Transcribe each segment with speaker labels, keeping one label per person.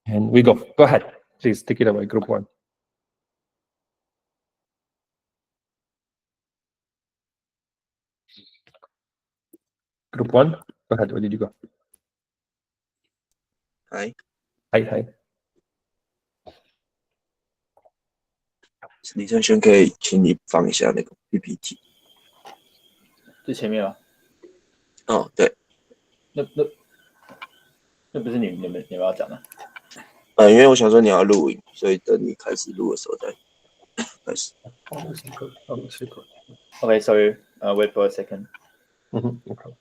Speaker 1: And we go. Go ahead. Please take it away, group one. Group one, go ahead. Where did you go?
Speaker 2: Hi.
Speaker 1: Hi.
Speaker 2: 李正轩，可以请你放一下那个 PPT。
Speaker 3: 最前面吗？
Speaker 2: 哦，对。
Speaker 3: 那不是你们要讲的。
Speaker 2: 因为我想说你要录影，所以等你开始录的时候再开始。
Speaker 3: Okay, sorry. Wait for a second.
Speaker 1: No problem.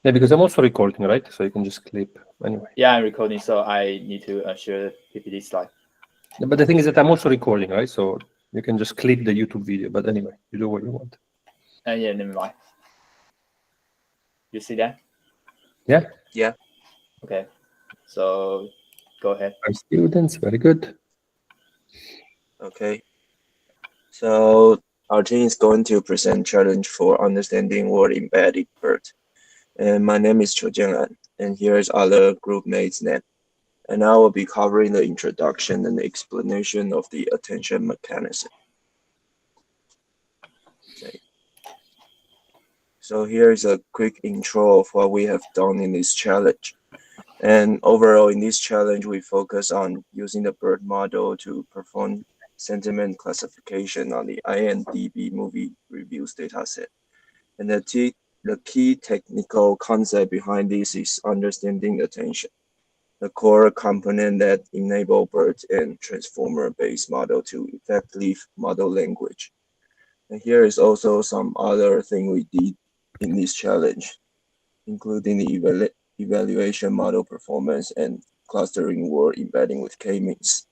Speaker 1: Yeah, because I'm also recording, right? So you can just clip anyway.
Speaker 3: Yeah, I'm recording, so I need to share PPT slide.
Speaker 1: Yeah, but the thing is that I'm also recording, right? So you can just clip the YouTube video. But anyway, you do what you want.
Speaker 3: Yeah, never mind. You see that?
Speaker 1: Yeah.
Speaker 2: Yeah.
Speaker 3: Okay. So go ahead.
Speaker 1: Our students, very good.
Speaker 2: Okay. So our team is going to present challenge for understanding word embedded BERT. And my name is Cho Jian'an, and here's other group mates' name. And I will be covering the introduction and the explanation of the attention mechanism. Okay. So here is a quick intro of what we have done in this challenge. And overall, in this challenge, we focus on using the BERT model to perform sentiment classification on the IMDb movie reviews dataset. And the key technical concept behind this is understanding attention, the core component that enable BERT and transformer-based model to effectively model language. And here is also some other thing we did in this challenge, including the evaluation model performance and clustering word embedding with k-means.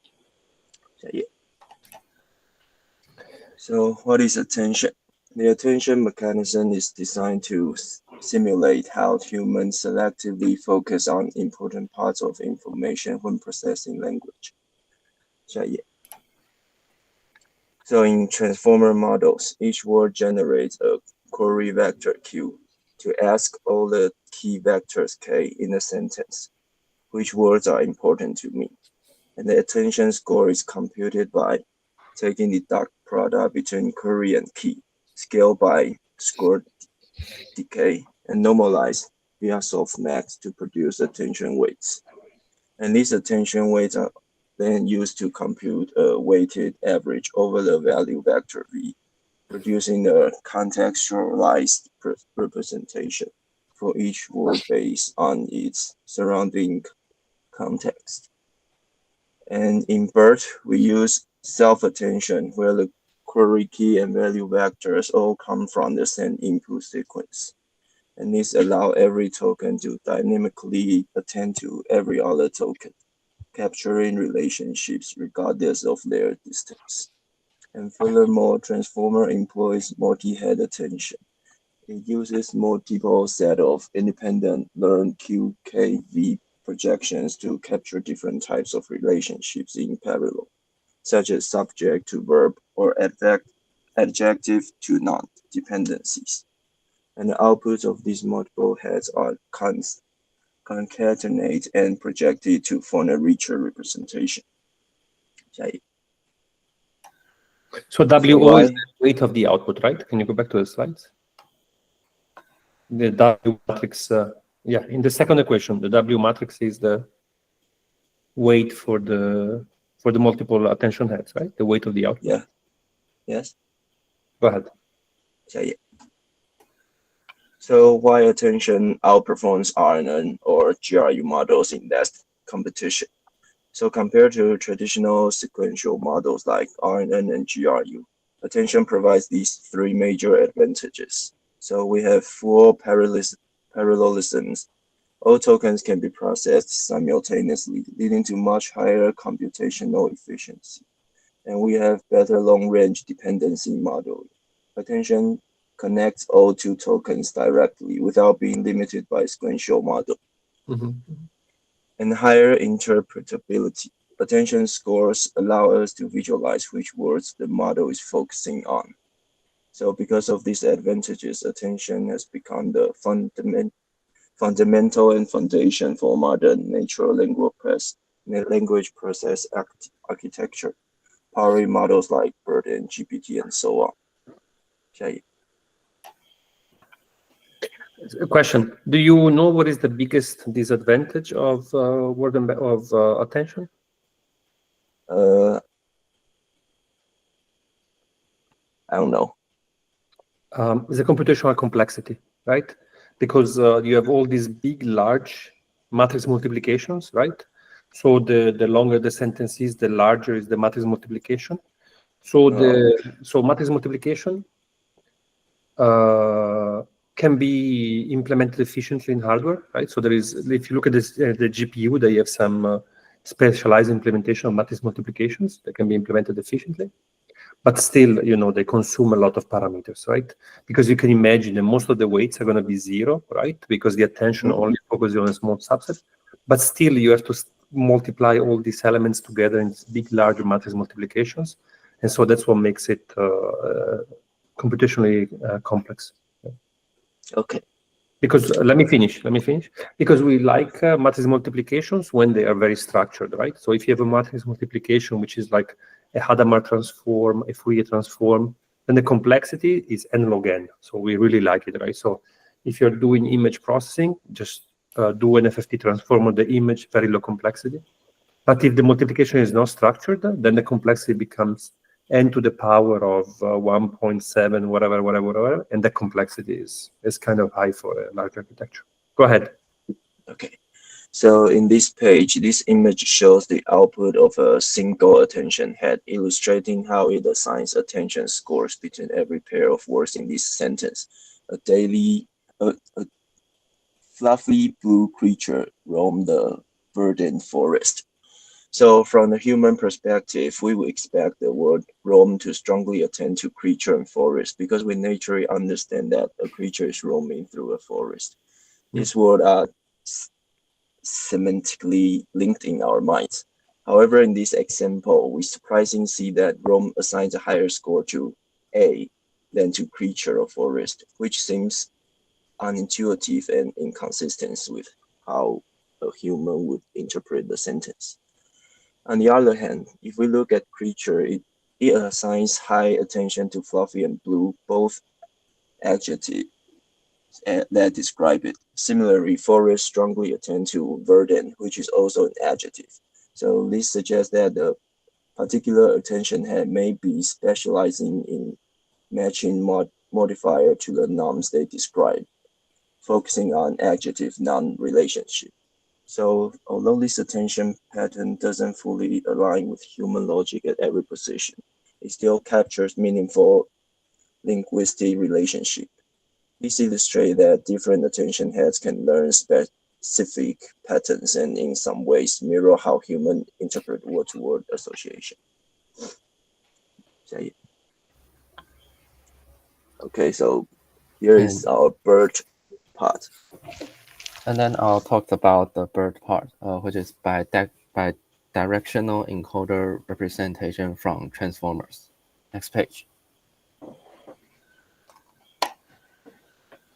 Speaker 2: So what is attention? The attention mechanism is designed to simulate how humans selectively focus on important parts of information when processing language. So in transformer models, each word generates a query vector Q to ask all the key vectors K in a sentence, which words are important to me. And the attention score is computed by taking the dot product between query and key, scaled by score decay, and normalized via softmax to produce attention weights. And these attention weights are then used to compute a weighted average over the value vector V, producing a contextualized representation for each word based on its surrounding context. And in BERT, we use self-attention, where the query key and value vectors all come from the same input sequence. And this allows every token to dynamically attend to every other token, capturing relationships regardless of their distance. And furthermore, transformer employs multi-head attention. It uses multiple set of independent learned QKV projections to capture different types of relationships in parallel, such as subject to verb or adjective to noun dependencies. And the outputs of these multiple heads are concatenated and projected to form a richer representation.
Speaker 1: So WO is the weight of the output, right? Can you go back to the slides? The W matrix, yeah, in the second equation, the W matrix is the weight for the multiple attention heads, right? The weight of the output.
Speaker 2: Yeah. Yes.
Speaker 1: Go ahead.
Speaker 2: So why attention outperforms RNN or GRU models in that competition? So compared to traditional sequential models like RNN and GRU, attention provides these three major advantages. So we have full parallelisms. All tokens can be processed simultaneously, leading to much higher computational efficiency. And we have better long-range dependency modeling. Attention connects all two tokens directly without being limited by sequential model. And higher interpretability. Attention scores allow us to visualize which words the model is focusing on. So because of these advantages, attention has become the fundamental and foundation for modern natural language process architecture, powering models like BERT and GPT and so on. 下一页。
Speaker 1: A question: do you know what is the biggest disadvantage of attention?
Speaker 2: I don't know.
Speaker 1: The computational complexity, right? Because you have all these big, large matrix multiplications, right? So the longer the sentence is, the larger is the matrix multiplication. So so matrix multiplication can be implemented efficiently in hardware, right? So there is, if you look at this, the GPU, they have some specialized implementation of matrix multiplications that can be implemented efficiently. But still, you know, they consume a lot of parameters, right? Because you can imagine that most of the weights are going to be 0, right? Because the attention only focuses on a small subset. But still, you have to multiply all these elements together in big, large matrix multiplications. And so that's what makes it computationally complex.
Speaker 2: Okay.
Speaker 1: Because let me finish. Because we like matrix multiplications when they are very structured, right? So if you have a matrix multiplication, which is like a Hadamard transform, a Fourier transform, then the complexity is n log n. So we really like it, right? So if you're doing image processing, just do an FFT transform of the image, very low complexity. But if the multiplication is not structured, then the complexity becomes n to the power of 1.7, whatever, and the complexity is kind of high for a large architecture. Go ahead.
Speaker 2: Okay. So in this page, this image shows the output of a single attention head, illustrating how it assigns attention scores between every pair of words in this sentence. A fluffy blue creature roamed the verdant forest. So from the human perspective, we would expect the word roam to strongly attend to creature and forest because we naturally understand that a creature is roaming through a forest. These words are semantically linked in our minds. However, in this example, we surprisingly see that roam assigns a higher score to A than to creature or forest, which seems unintuitive and inconsistent with how a human would interpret the sentence. On the other hand, if we look at creature, it assigns high attention to fluffy and blue, both adjectives that describe it. Similarly, forest strongly attend to verdant, which is also an adjective. So this suggests that the particular attention head may be specializing in matching modifier to the nouns they describe, focusing on adjective noun relationship. So although this attention pattern doesn't fully align with human logic at every position, it still captures meaningful linguistic relationship. This illustrates that different attention heads can learn specific patterns and in some ways mirror how humans interpret word-to-word association. Okay, so here is our BERT part.
Speaker 4: And then I'll talk about the BERT part, which is by directional encoder representation from transformers. Next page.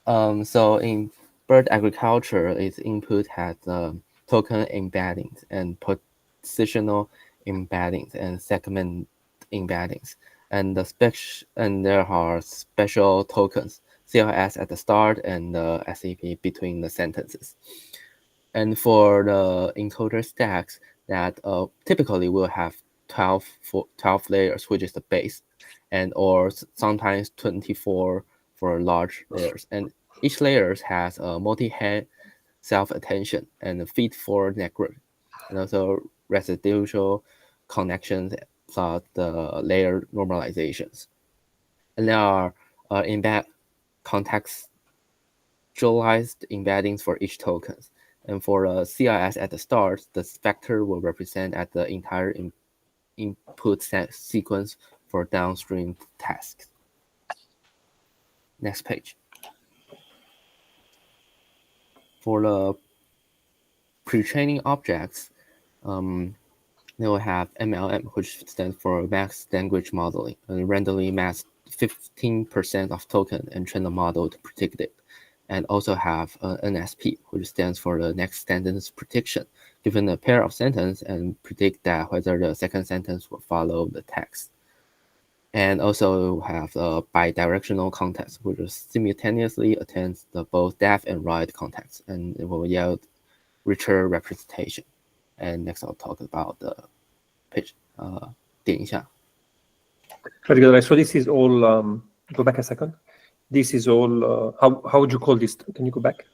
Speaker 4: So in bird agriculture, its input has token embeddings and positional embeddings and segment embeddings, and there are special tokens, CLS at the start and the SEP between the sentences. And for the encoder stacks, that typically will have 12 layers, which is the base, and or sometimes 24 for large layers. And each layer has a multi-head self-attention and a feed-forward network, and also residual connections plus the layer normalizations. And there are contextualized embeddings for each token. And for the CLS at the start, the vector will represent at the entire input sequence for downstream tasks. Next page. For the pre-training objects, they will have MLM, which stands for Max Language Modeling, and randomly mask 15% of token and train the model to predict it. and also have NSP, which stands for the next sentence prediction, given a pair of sentences and predict that whether the second sentence will follow the text. And also have a bidirectional context, which simultaneously attends the both left and right context, and it will yield richer representation. And next I'll talk about the page. 点一下.
Speaker 1: Very good. Right. So this is all. Go back a second. This is all. How would you call this? Can you go back?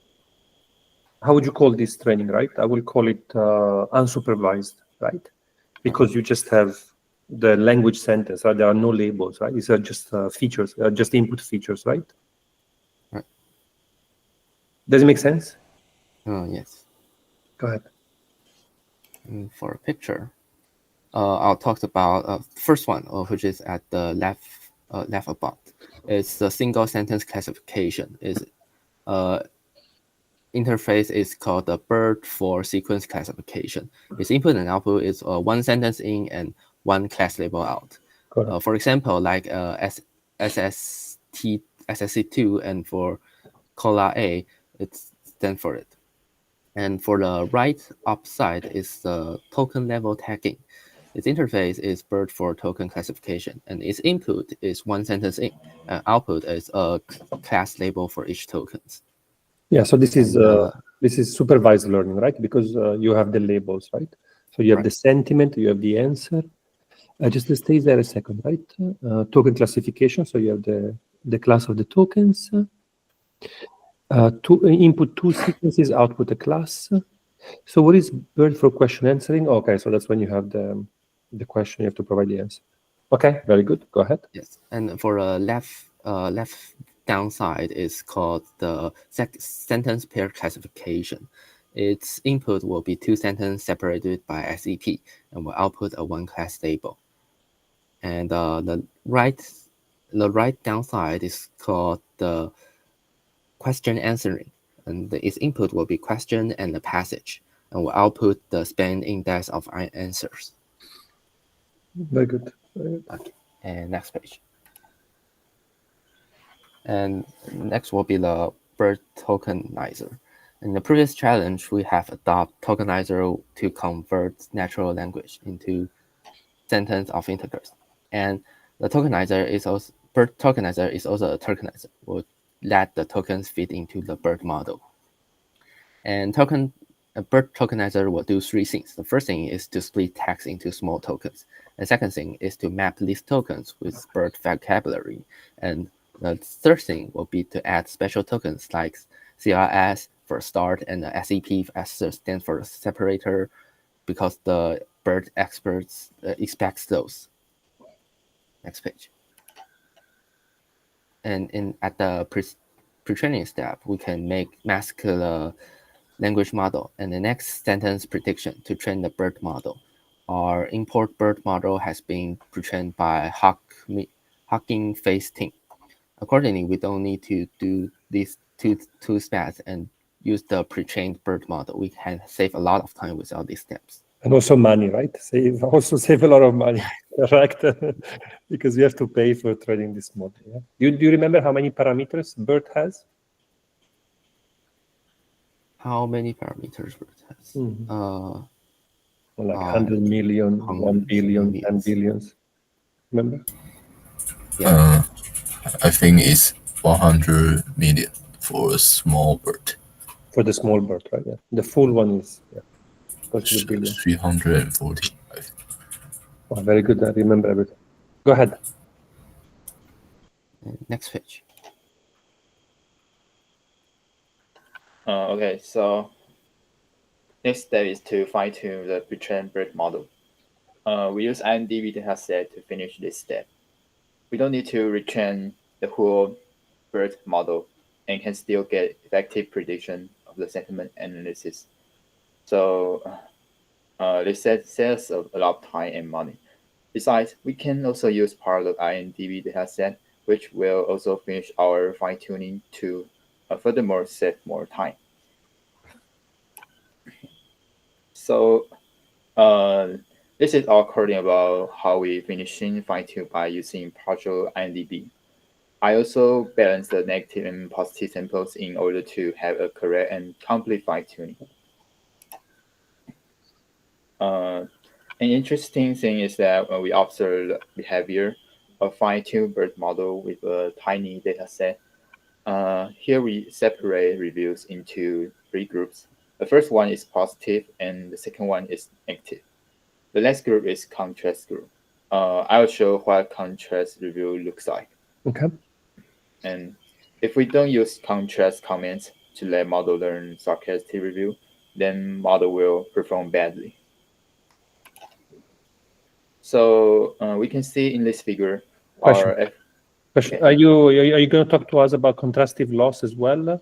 Speaker 1: How would you call this training? Right. I will call it unsupervised. Right. Because you just have the language sentence. Right? There are no labels. Right. These are just features. They are just input features. Right.
Speaker 4: Right.
Speaker 1: Does it make sense?
Speaker 4: Yes.
Speaker 1: Go ahead.
Speaker 4: And for a picture, I'll talk about first one, which is at the left above. It's the single sentence classification. Is interface is called the BERT for sequence classification. Its input and output is one sentence in and one class label out. For example, like SSC2, and for COLA A, it stands for it. And for the right upside is the token level tagging. Its interface is BERT for token classification, and its input is one sentence in, and output is a class label for each tokens.
Speaker 1: Yeah, so this is supervised learning, right? Because you have the labels, right? So you have the sentiment, you have the answer. Just stay there a second, right? Token classification. So you have the class of the tokens. Input two sequences, output a class. So what is BERT for question answering? Okay, so that's when you have the question, you have to provide the answer. Okay, very good. Go ahead.
Speaker 4: Yes, and for a left downside is called the sentence pair classification. Its input will be two sentences separated by SEP and will output a one class label. And the right downside is called the question answering, and its input will be question and the passage, and will output the span index of answers.
Speaker 1: Very good. Very good.
Speaker 4: Okay, and next page. And next will be the BERT tokenizer. In the previous challenge, we have adopted tokenizer to convert natural language into sentence of integers. And the tokenizer is also BERT tokenizer is also a tokenizer. Will let the tokens fit into the BERT model. And BERT tokenizer will do three things. The first thing is to split text into small tokens. The second thing is to map list tokens with BERT vocabulary. And the third thing will be to add special tokens like CRS for start and the SEP as stands for separator, because the BERT experts expects those. Next page. And at the pre-training step, we can mask the language model and the next sentence prediction to train the BERT model. Our import BERT model has been pre-trained by Hugging Face team. Accordingly, we don't need to do these two steps and use the pre-trained BERT model. We can save a lot of time with all these steps.
Speaker 1: And also money, right? Save a lot of money, correct? Because you have to pay for training this model. Yeah? Do you remember how many parameters BERT has?
Speaker 4: How many parameters BERT has?
Speaker 1: Mm-hmm. Like 100 million, 1 billion, 10 billions. Remember?
Speaker 4: Yeah.
Speaker 5: I think it's 100 million for a small BERT.
Speaker 1: For the small BERT, right? Yeah. The full one is
Speaker 5: 340. I think.
Speaker 1: Oh, very good. I remember everything. Go ahead.
Speaker 4: Next page.
Speaker 3: Okay, so next step is to fine-tune the pre-trained BERT model. We use IMDb dataset to finish this step. We don't need to retrain the whole BERT model and can still get effective prediction of the sentiment analysis. So this saves a lot of time and money. Besides, we can also use part of IMDb dataset, which will also finish our fine-tuning to furthermore save more time. So this is our coding about how we finishing fine-tune by using partial IMDb. I also balance the negative and positive samples in order to have a correct and complete fine tuning. An interesting thing is that when we observe the behavior of fine-tuned BERT model with a tiny data set, here we separate reviews into 3 groups. The first one is positive and the second one is negative. The next group is contrast group. I will show what contrast review looks like.
Speaker 1: Okay.
Speaker 3: And if we don't use contrast comments to let model learn sarcastic review, then model will perform badly. So we can see in this figure,
Speaker 1: Question.
Speaker 3: Okay.
Speaker 1: Are you going to talk to us about contrastive loss as well?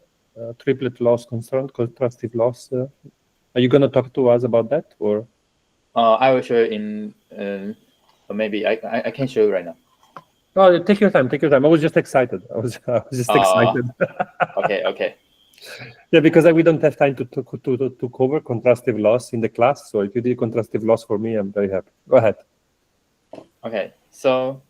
Speaker 1: Triplet loss concerned, contrastive loss. Are you going to talk to us about that, or?
Speaker 3: I will show you in maybe I can show you right now.
Speaker 1: Oh, take your time. Take your time. I was just excited. I was just excited.
Speaker 3: Okay.
Speaker 1: Yeah, because we don't have time to cover contrastive loss in the class. So if you did contrastive loss for me, I'm very happy. Go ahead.
Speaker 3: Okay, so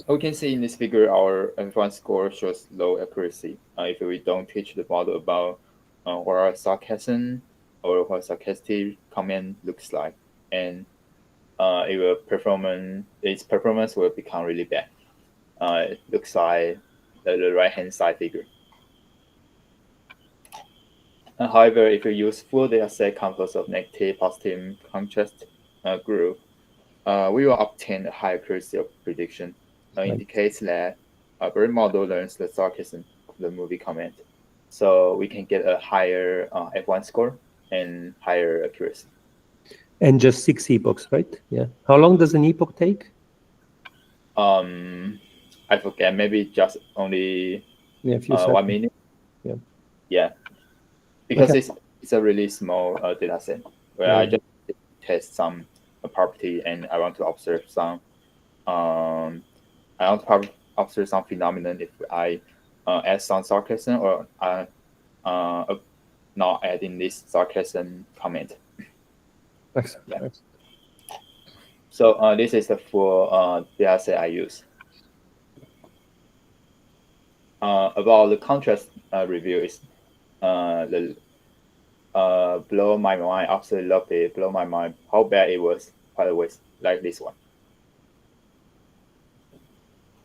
Speaker 3: we can see in this figure our F1 score shows low accuracy if we don't teach the model about what sarcasm or what sarcastic comment looks like, and its performance will become really bad. It looks like the right-hand side figure. However, if you use full dataset composed of negative, positive contrast group, we will obtain a high accuracy of prediction. Indicates that a BERT model learns the sarcasm of the movie comment. So we can get a higher F1 score and higher accuracy.
Speaker 1: And just 6 epochs, right? Yeah. How long does an epoch take?
Speaker 3: I forget. Maybe just only
Speaker 1: a few
Speaker 3: 1 minute. Yeah. Because it's a really small data set where I just test some property and I want to observe some observe some phenomenon if I add some sarcasm or not adding this sarcasm comment.
Speaker 1: Excellent.
Speaker 3: Yeah. So this is the full data set I use. About the contrast review is the blow my mind, absolutely loved it, blow my mind how bad it was, by the way, like this one.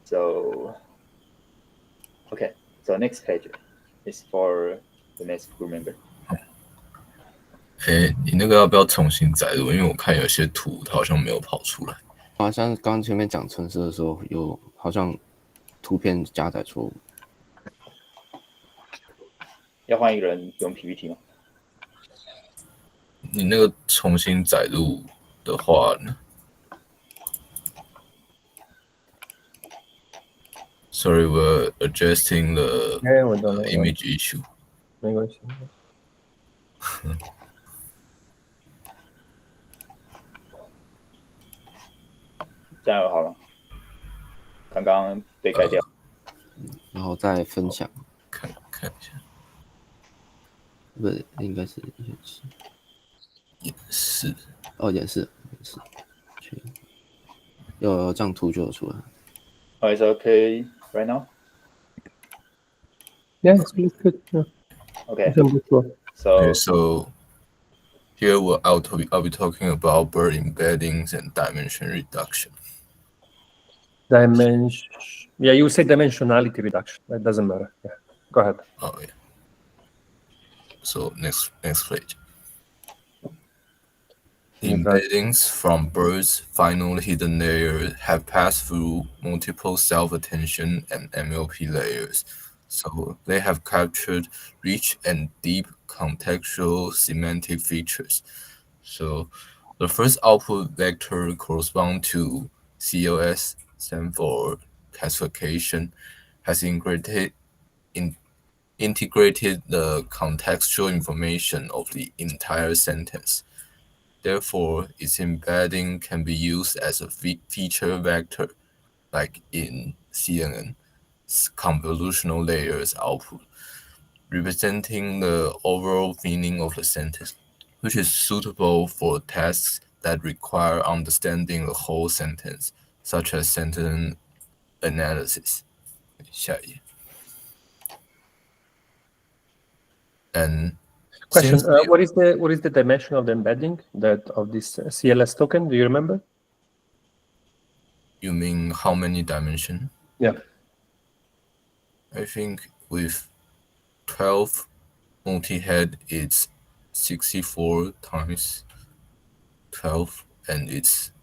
Speaker 3: So, okay, so next page is for the next group member.
Speaker 5: 你那个要不要重新载入？因为我看有些图它好像没有跑出来。
Speaker 4: 好像刚前面讲程式的时候，有好像图片加载错误。
Speaker 3: 要换一个人用 PPT 吗？
Speaker 5: 你那个重新载入的话呢 ？Sorry, we're adjusting the image issue.
Speaker 1: 没关系。
Speaker 3: 加油好了，刚刚被改掉。
Speaker 4: 然后再分享。
Speaker 5: 看一下。
Speaker 4: 不是，应该是
Speaker 5: 演示。
Speaker 4: 哦，演示。有这样图就有出来。
Speaker 3: Oh, it's okay right now?
Speaker 1: Yeah, it's good. Yeah.
Speaker 3: Okay.
Speaker 5: So here I'll be talking about BERT embeddings and dimension reduction.
Speaker 1: Yeah, you say dimensionality reduction. That doesn't matter. Yeah, go ahead.
Speaker 5: Oh yeah. So next page. The embeddings from BERT's final hidden layer have passed through multiple self-attention and MLP layers, so they have captured rich and deep contextual semantic features. So the first output vector corresponds to CLS, stand for classification, has integrated the contextual information of the entire sentence. Therefore, its embedding can be used as a feature vector, like in CNN's convolutional layers output, representing the overall meaning of the sentence, which is suitable for tasks that require understanding the whole sentence, such as sentence analysis. 下一页。And
Speaker 1: Question:
Speaker 5: since we-
Speaker 1: what is the dimension of the embedding of this CLS token? Do you remember?
Speaker 5: you mean how many dimension?
Speaker 1: Yeah.
Speaker 5: I think with 12 multi-head, it's 64 times 12, and it's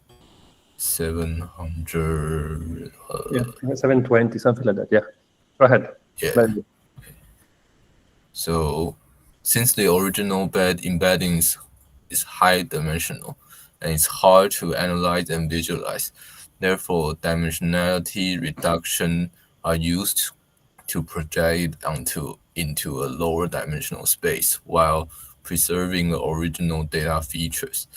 Speaker 5: 700.
Speaker 1: Yeah. 720, something like that. Yeah. Go ahead.
Speaker 5: Yeah.
Speaker 1: Very good.
Speaker 5: So since the original bed embedding is high dimensional and it's hard to analyze and visualize, therefore dimensionality reduction are used to project into a lower dimensional space while preserving the original data features.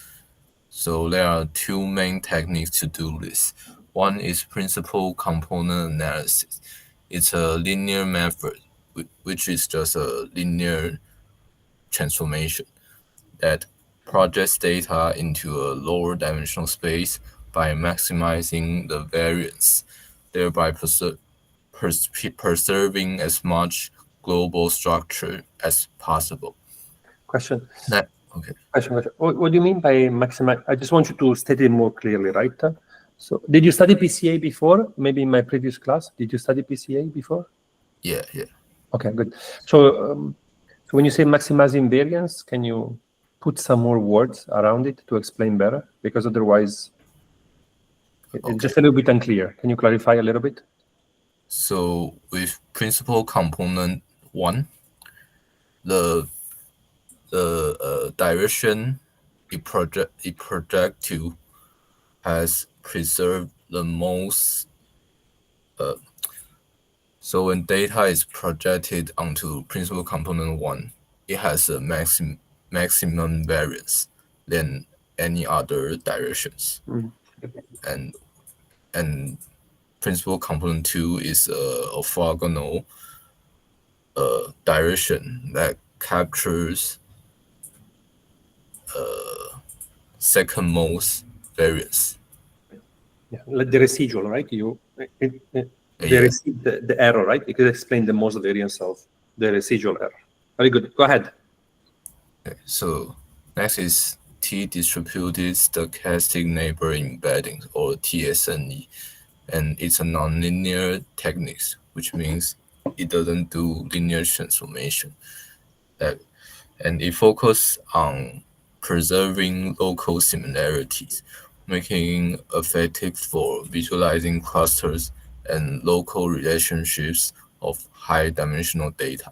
Speaker 5: So there are two main techniques to do this. One is principal component analysis. It's a linear method, which is just a linear transformation that projects data into a lower dimensional space by maximizing the variance, thereby preserving as much global structure as possible.
Speaker 1: Question.
Speaker 5: Okay.
Speaker 1: Question. What do you mean by maximize? I just want you to state it more clearly, right? So, did you study PCA before? Maybe in my previous class, did you study PCA before?
Speaker 5: Yeah.
Speaker 1: Okay, good. So, so when you say maximizing variance, can you put some more words around it to explain better? Because otherwise, it's just a little bit unclear. Can you clarify a little bit?
Speaker 5: So with principal component 1, the direction it project to has preserved the most. So when data is projected onto principal component 1, it has a maximum variance than any other directions. And principal component 2 is a orthogonal direction that captures second most variance.
Speaker 1: Yeah, like the residual, right? The error, right? You could explain the most variance of the residual error. Very good. Go ahead.
Speaker 5: Okay, so next is T-distributed stochastic neighbor embedding, or TSNE, and it's a nonlinear technique, which means it doesn't do linear transformation. And it focuses on preserving local similarities, making effective for visualizing clusters and local relationships of high-dimensional data.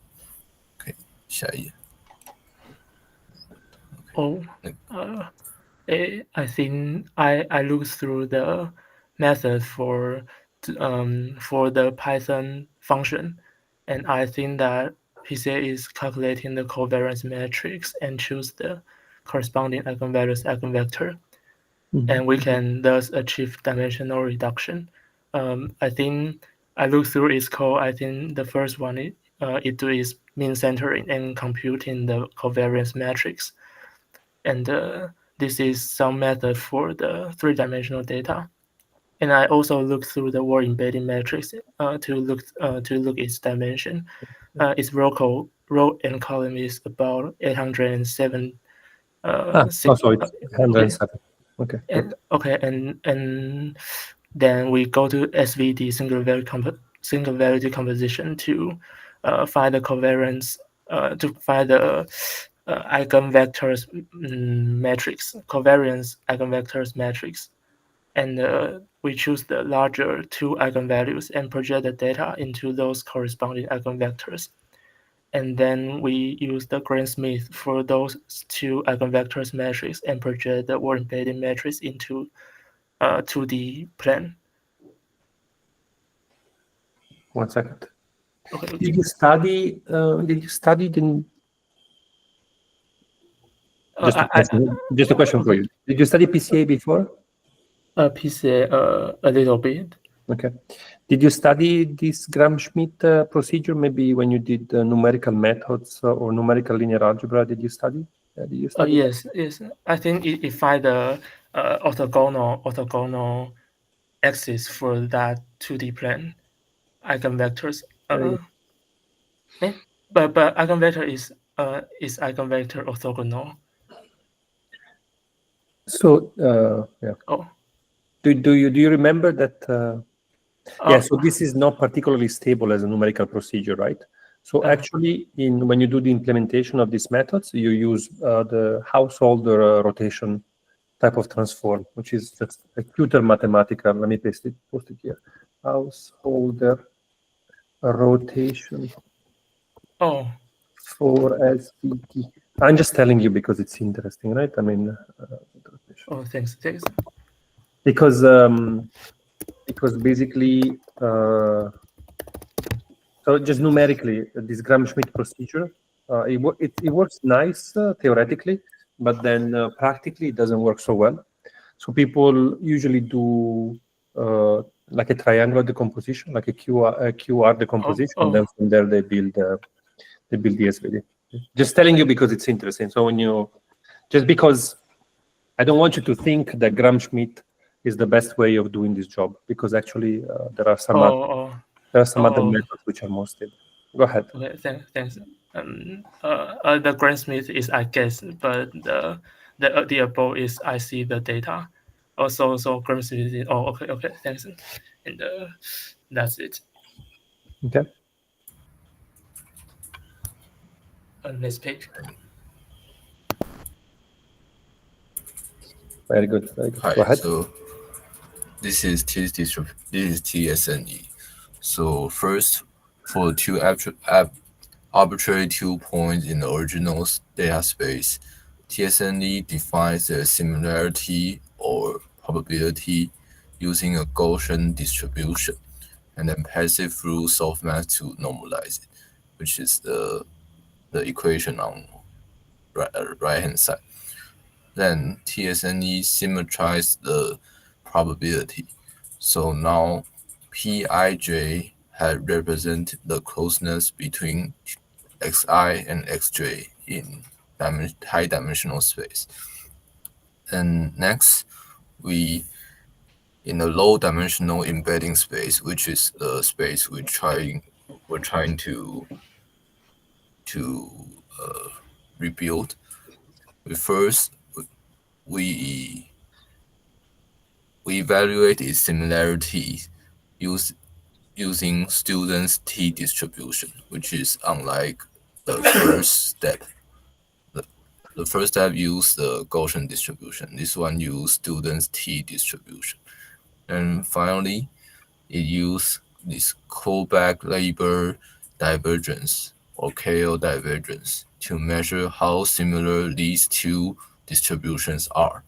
Speaker 5: Okay, 下一页。
Speaker 6: I think I looked through the method for the Python function, and I think that PCA is calculating the covariance matrix and choose the corresponding eigenvector, and we can thus achieve dimensional reduction. I think I looked through its code. I think the first one it is mean centering and computing the covariance matrix, and this is some method for the three-dimensional data. And I also looked through the word embedding matrix to look its dimension. Its row and column is about 807.
Speaker 1: So it's 107. Okay.
Speaker 6: And then we go to SVD single value composition to find the covariance to find the eigenvectors matrix, covariance eigenvectors matrix, and we choose the larger two eigenvalues and project the data into those corresponding eigenvectors. And then we use the Green-Smith for those two eigenvectors matrix and project the word embedding matrix into 2D plane.
Speaker 1: 1 second.
Speaker 6: Okay.
Speaker 1: Did you study? Just a question for you. Did you study PCA before?
Speaker 6: PCA a little bit.
Speaker 1: Okay. Did you study this Gram-Schmidt procedure? Maybe when you did numerical methods or numerical linear algebra, did you study?
Speaker 6: Yes. I think it find the orthogonal axis for that 2D plane. eigenvectors.
Speaker 1: Very
Speaker 6: But eigenvector is eigenvector orthogonal?
Speaker 1: So yeah.
Speaker 6: Oh,
Speaker 1: Do you remember that? Yeah.
Speaker 6: oh,
Speaker 1: So this is not particularly stable as a numerical procedure, right? So actually, when you do the implementation of these methods, you use the Householder rotation type of transform, which is just a cuter mathematical. Let me post it here. Householder rotation
Speaker 6: oh,
Speaker 1: for SVT. I'm just telling you because it's interesting, right? I mean,
Speaker 6: oh, thanks.
Speaker 1: because basically, so just numerically, this Gram-Schmidt procedure, it works nice theoretically, but then practically it doesn't work so well. So people usually do like a triangular decomposition, like a QR decomposition, and then from there they build the SVD. Just telling you because it's interesting. So just because I don't want you to think that Gram-Schmidt is the best way of doing this job, because actually there are some other methods which are more stable. Go ahead.
Speaker 6: Okay, thanks. The Gram-Schmidt is I guess, but the above is I see the data. Also, so Gram-Schmidt is okay, thanks. And that's it.
Speaker 1: Okay.
Speaker 6: Next page.
Speaker 1: Very good.
Speaker 5: Hi,
Speaker 1: Go ahead.
Speaker 5: so this is TSNE. So first, for two arbitrary 2 points in the original data space, TSNE defines the similarity or probability using a Gaussian distribution, and then passes it through softmax to normalize it, which is the equation on right hand side. Then TSNE symmetrizes the probability. So now Pij had represent the closeness between xi and xj in high dimensional space. And next, in a low dimensional embedding space, which is the space we're trying to rebuild. We evaluate its similarities using student's t distribution, which is unlike the first step. The first step used the Gaussian distribution. This one used student's t distribution. And finally, it used this Kullback-Leibler divergence or KL divergence to measure how similar these two distributions are,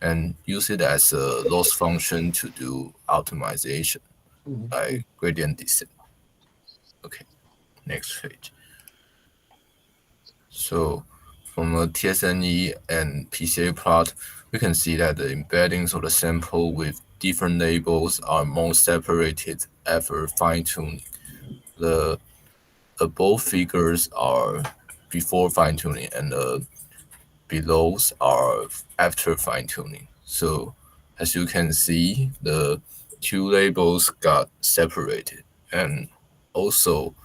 Speaker 5: and use it as a loss function to do optimization by gradient descent. Okay, next page. So from a TSNE and PCA plot, we can see that the embeddings of the sample with different labels are more separated after fine-tuning. The above figures are before fine-tuning, and the belows are after fine-tuning. So as you can see, the two labels got separated, and also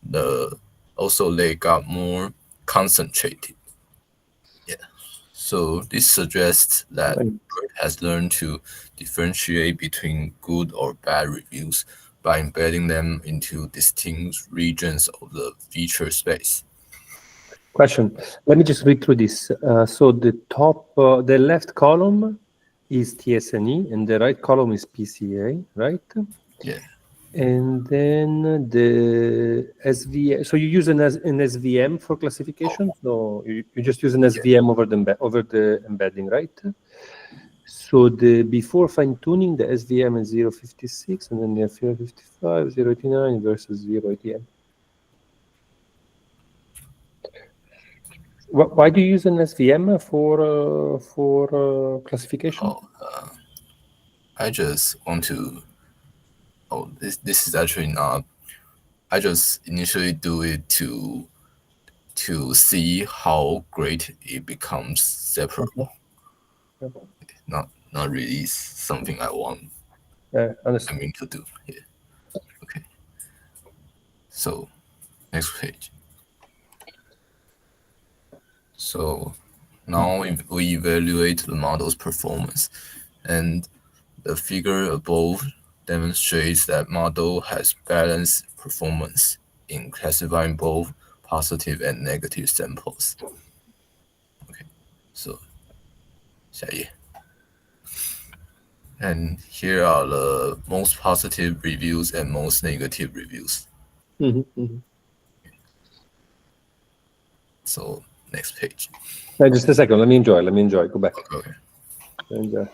Speaker 5: they got more concentrated. Yeah. So this suggests that BERT has learned to differentiate between good or bad reviews by embedding them into distinct regions of the feature space.
Speaker 1: Question. Let me just read through this. So the left column is TSNE, and the right column is PCA, right?
Speaker 5: Yeah.
Speaker 1: And then the SVM. So you use an SVM for classification. So you just use an SVM over the embedding, right? So the before fine tuning, the SVM is 0.56, and then the 0.55, 0.89 versus 0.88. Why do you use an SVM for classification?
Speaker 5: I just want to. This is actually not. I just initially do it to see how great it becomes separable.
Speaker 1: Okay.
Speaker 5: Not really something I want.
Speaker 1: Understand.
Speaker 5: To do. Yeah. Okay. So next page. So now we evaluate the model's performance, and the figure above demonstrates that model has balanced performance in classifying both positive and negative samples. Okay, so 下一页. And here are the most positive reviews and most negative reviews. So next page.
Speaker 1: Just a second. Let me enjoy. Go back.
Speaker 5: Okay.
Speaker 1: Enjoy.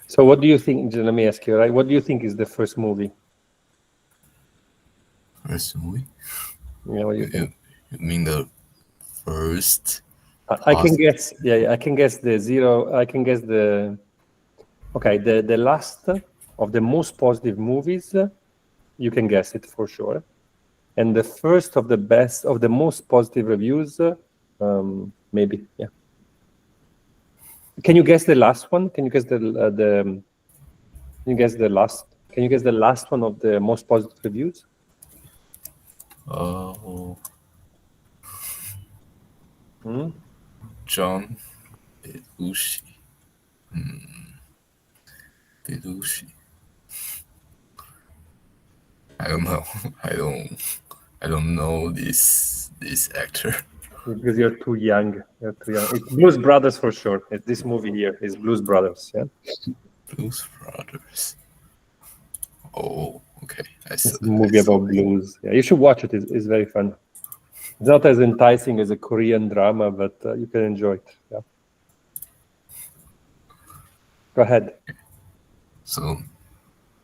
Speaker 1: So what do you think? Let me ask you, right? What do you think is the first movie?
Speaker 5: First movie?
Speaker 1: Yeah, what do you think?
Speaker 5: You mean the first?
Speaker 1: I can guess. Yeah, I can guess the zero. I can guess the. Okay, the last of the most positive movies. You can guess it for sure. And the first of the best of the most positive reviews. Maybe. Yeah. Can you guess the last one? Can you guess the? Can you guess the last? Can you guess the last one of the most positive reviews?
Speaker 5: Oh. John Belushi. Belushi. I don't know. I don't know this actor.
Speaker 1: Because you're too young. It's Blues Brothers for sure. This movie here is Blues Brothers. Yeah.
Speaker 5: Blues Brothers. Oh, okay.
Speaker 1: It's a movie about blues. Yeah, you should watch it. It's very fun. It's not as enticing as a Korean drama, but you can enjoy it. Yeah. Go ahead.
Speaker 5: So,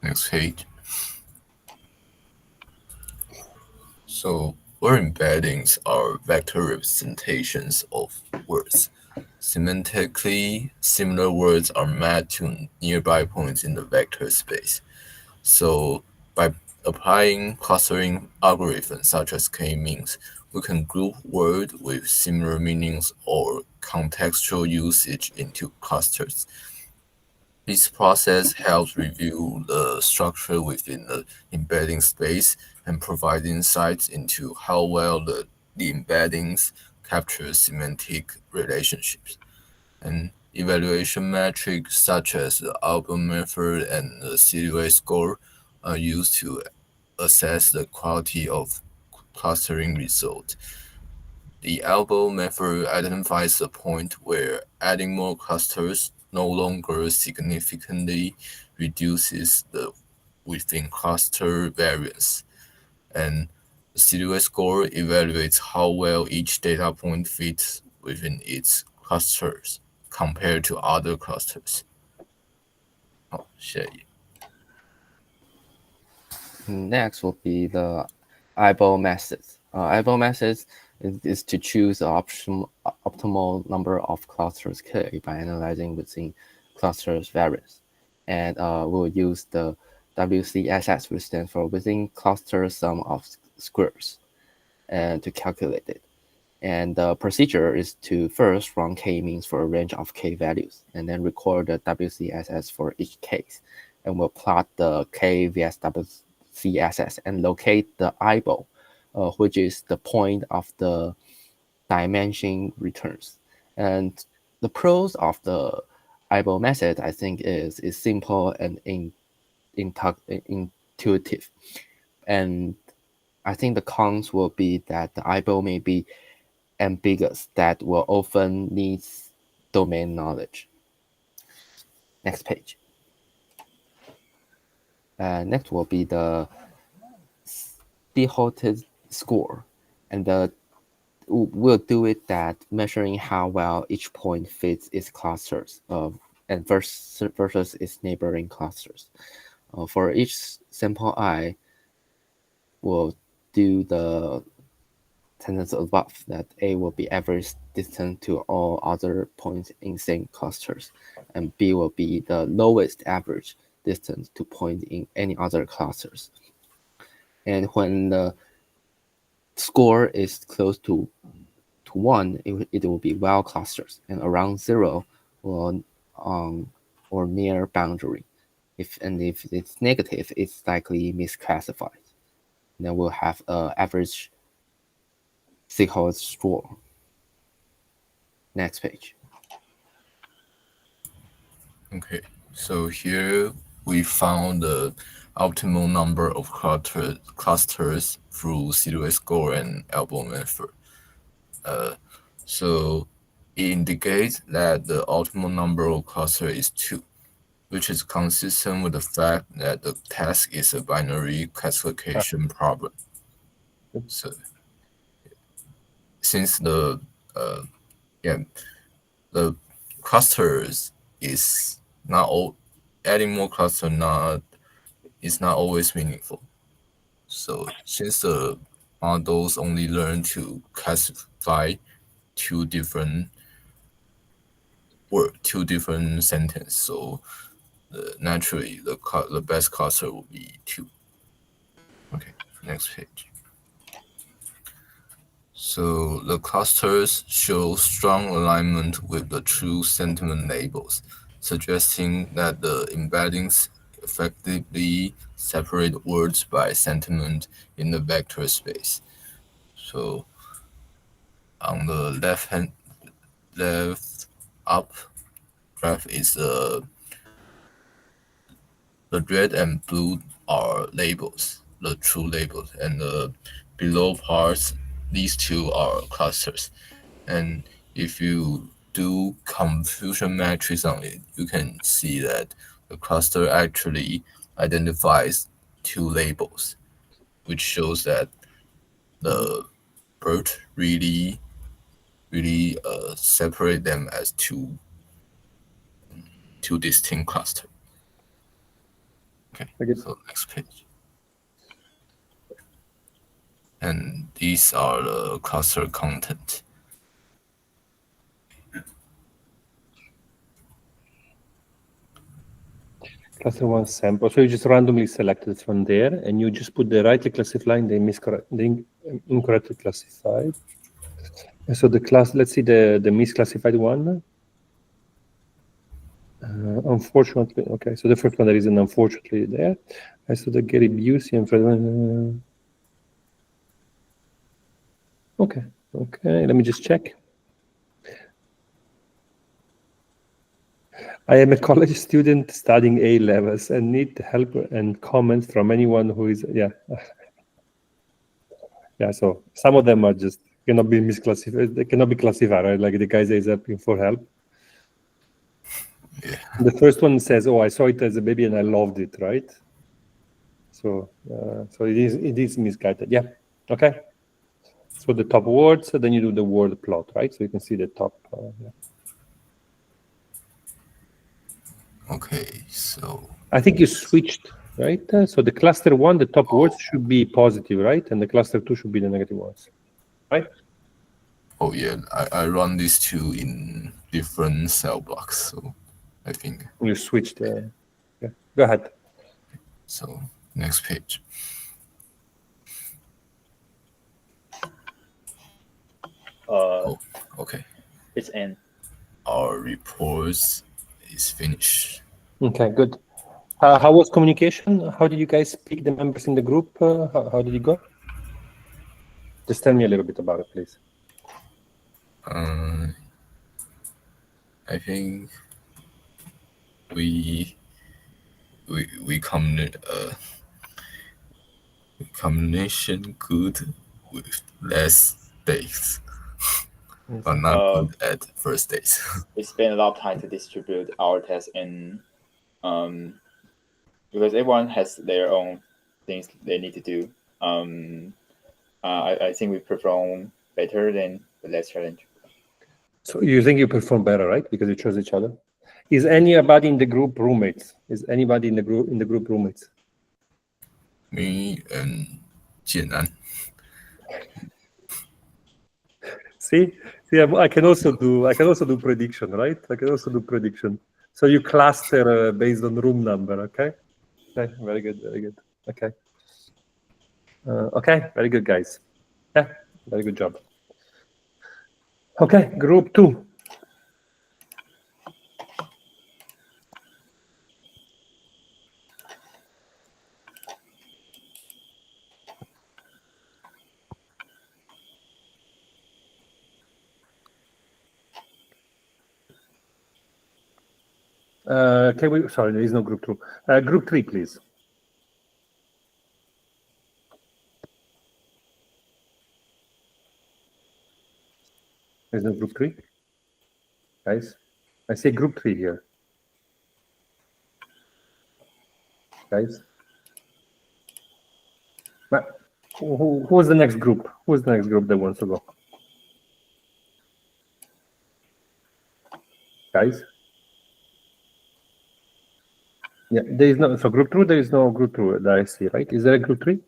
Speaker 5: next page. So, word embeddings are vector representations of words. Semantically, similar words are mapped to nearby points in the vector space. So, by applying clustering algorithms such as k-means, we can group words with similar meanings or contextual usage into clusters. This process helps review the structure within the embedding space and provide insights into how well the embeddings capture semantic relationships. And evaluation metrics such as the album method and the silhouette score are used to assess the quality of clustering result. The elbow method identifies the point where adding more clusters no longer significantly reduces the within cluster variance. And the silhouette score evaluates how well each data point fits within its clusters compared to other clusters. 好，下一页。
Speaker 4: Next will be the eyeball methods. Eyeball methods is to choose the optimal number of clusters K by analyzing within clusters variance. And we'll use the WCSS, which stands for within cluster sum of squares, and to calculate it. And the procedure is to first run k-means for a range of k values, and then record the WCSS for each case. And we'll plot the k vs WCSS and locate the eyeball, which is the point of the dimension returns. And the pros of the eyeball method, I think, is simple and intuitive. And I think the cons will be that the eyeball may be ambiguous, that will often need domain knowledge. Next page. Next will be the D'Haut's score, and we'll do it that measuring how well each point fits its clusters and versus its neighboring clusters. For each sample I, we'll do the sentence above that A will be average distance to all other points in same clusters, and B will be the lowest average distance to point in any other clusters. And when the score is close to 1, it will be well clustered, and around 0 will or near boundary. If it's negative, it's likely misclassified. Then we'll have an average Siegel score. Next page.
Speaker 5: Okay, so here we found the optimal number of clusters through silhouette score and elbow method. So it indicates that the optimal number of clusters is 2, which is consistent with the fact that the task is a binary classification problem. So since the clusters is not all, adding more cluster is not always meaningful. So since the models only learn to classify two different sentences, so naturally the best cluster will be 2. Okay, next page. So the clusters show strong alignment with the true sentiment labels, suggesting that the embeddings effectively separate words by sentiment in the vector space. So on the left up graph is the red and blue are labels, the true labels, and the below parts, these two are clusters. And if you do confusion matrix on it, you can see that the cluster actually identifies 2 labels, which shows that the BERT really separate them as two distinct clusters. Okay, so next page. And these are the cluster content.
Speaker 1: Cluster 1 sample. So you just randomly selected from there, and you just put the rightly classified, the incorrectly classified. And so the class, let's see the misclassified one. Unfortunately, okay. So the first one, there is an unfortunately there. And so the Gary Busey and okay. Let me just check. I am a college student studying A levels and need help and comments from anyone who is So some of them are just cannot be misclassified. They cannot be classified, right? Like the guy is asking for help.
Speaker 5: Yeah.
Speaker 1: The first one says, "Oh, I saw it as a baby and I loved it," right? So it is misguided. Yeah. Okay. So the top words, so then you do the word plot, right? So you can see the top.
Speaker 5: Okay, so
Speaker 1: I think you switched, right? So the cluster 1, the top words should be positive, right? And the cluster 2 should be the negative ones, right?
Speaker 5: Oh yeah, I run these 2 in different cell blocks, so I think
Speaker 1: You switched. Yeah. Go ahead.
Speaker 5: so. Next page. Okay.
Speaker 3: It's in.
Speaker 5: Our reports is finished.
Speaker 1: Okay, good. How was communication? How did you guys pick the members in the group? How did it go? Just tell me a little bit about it, please.
Speaker 5: I think we combination good with less days, but not good at first days.
Speaker 3: We spend a lot of time to distribute our tests in, because everyone has their own things they need to do. I think we perform better than the last challenge.
Speaker 1: So you think you perform better, right? Because you chose each other. Is anybody in the group roommates? Is anybody in the group roommates?
Speaker 5: Me and Jianan.
Speaker 1: See, I can also do prediction, right? I can also do prediction. So you cluster based on room number, okay? Okay, very good. Okay. Okay, very good, guys. Yeah. Very good job. Okay, group 2. Sorry, there is no group 2. Group 3, please. There's no group 3. Guys, I say group 3 here. Guys. But who's the next group? Who's the next group that wants to go? Guys? Yeah, there is no, so group 2, there is no group 2 that I see, right? Is there a group 3?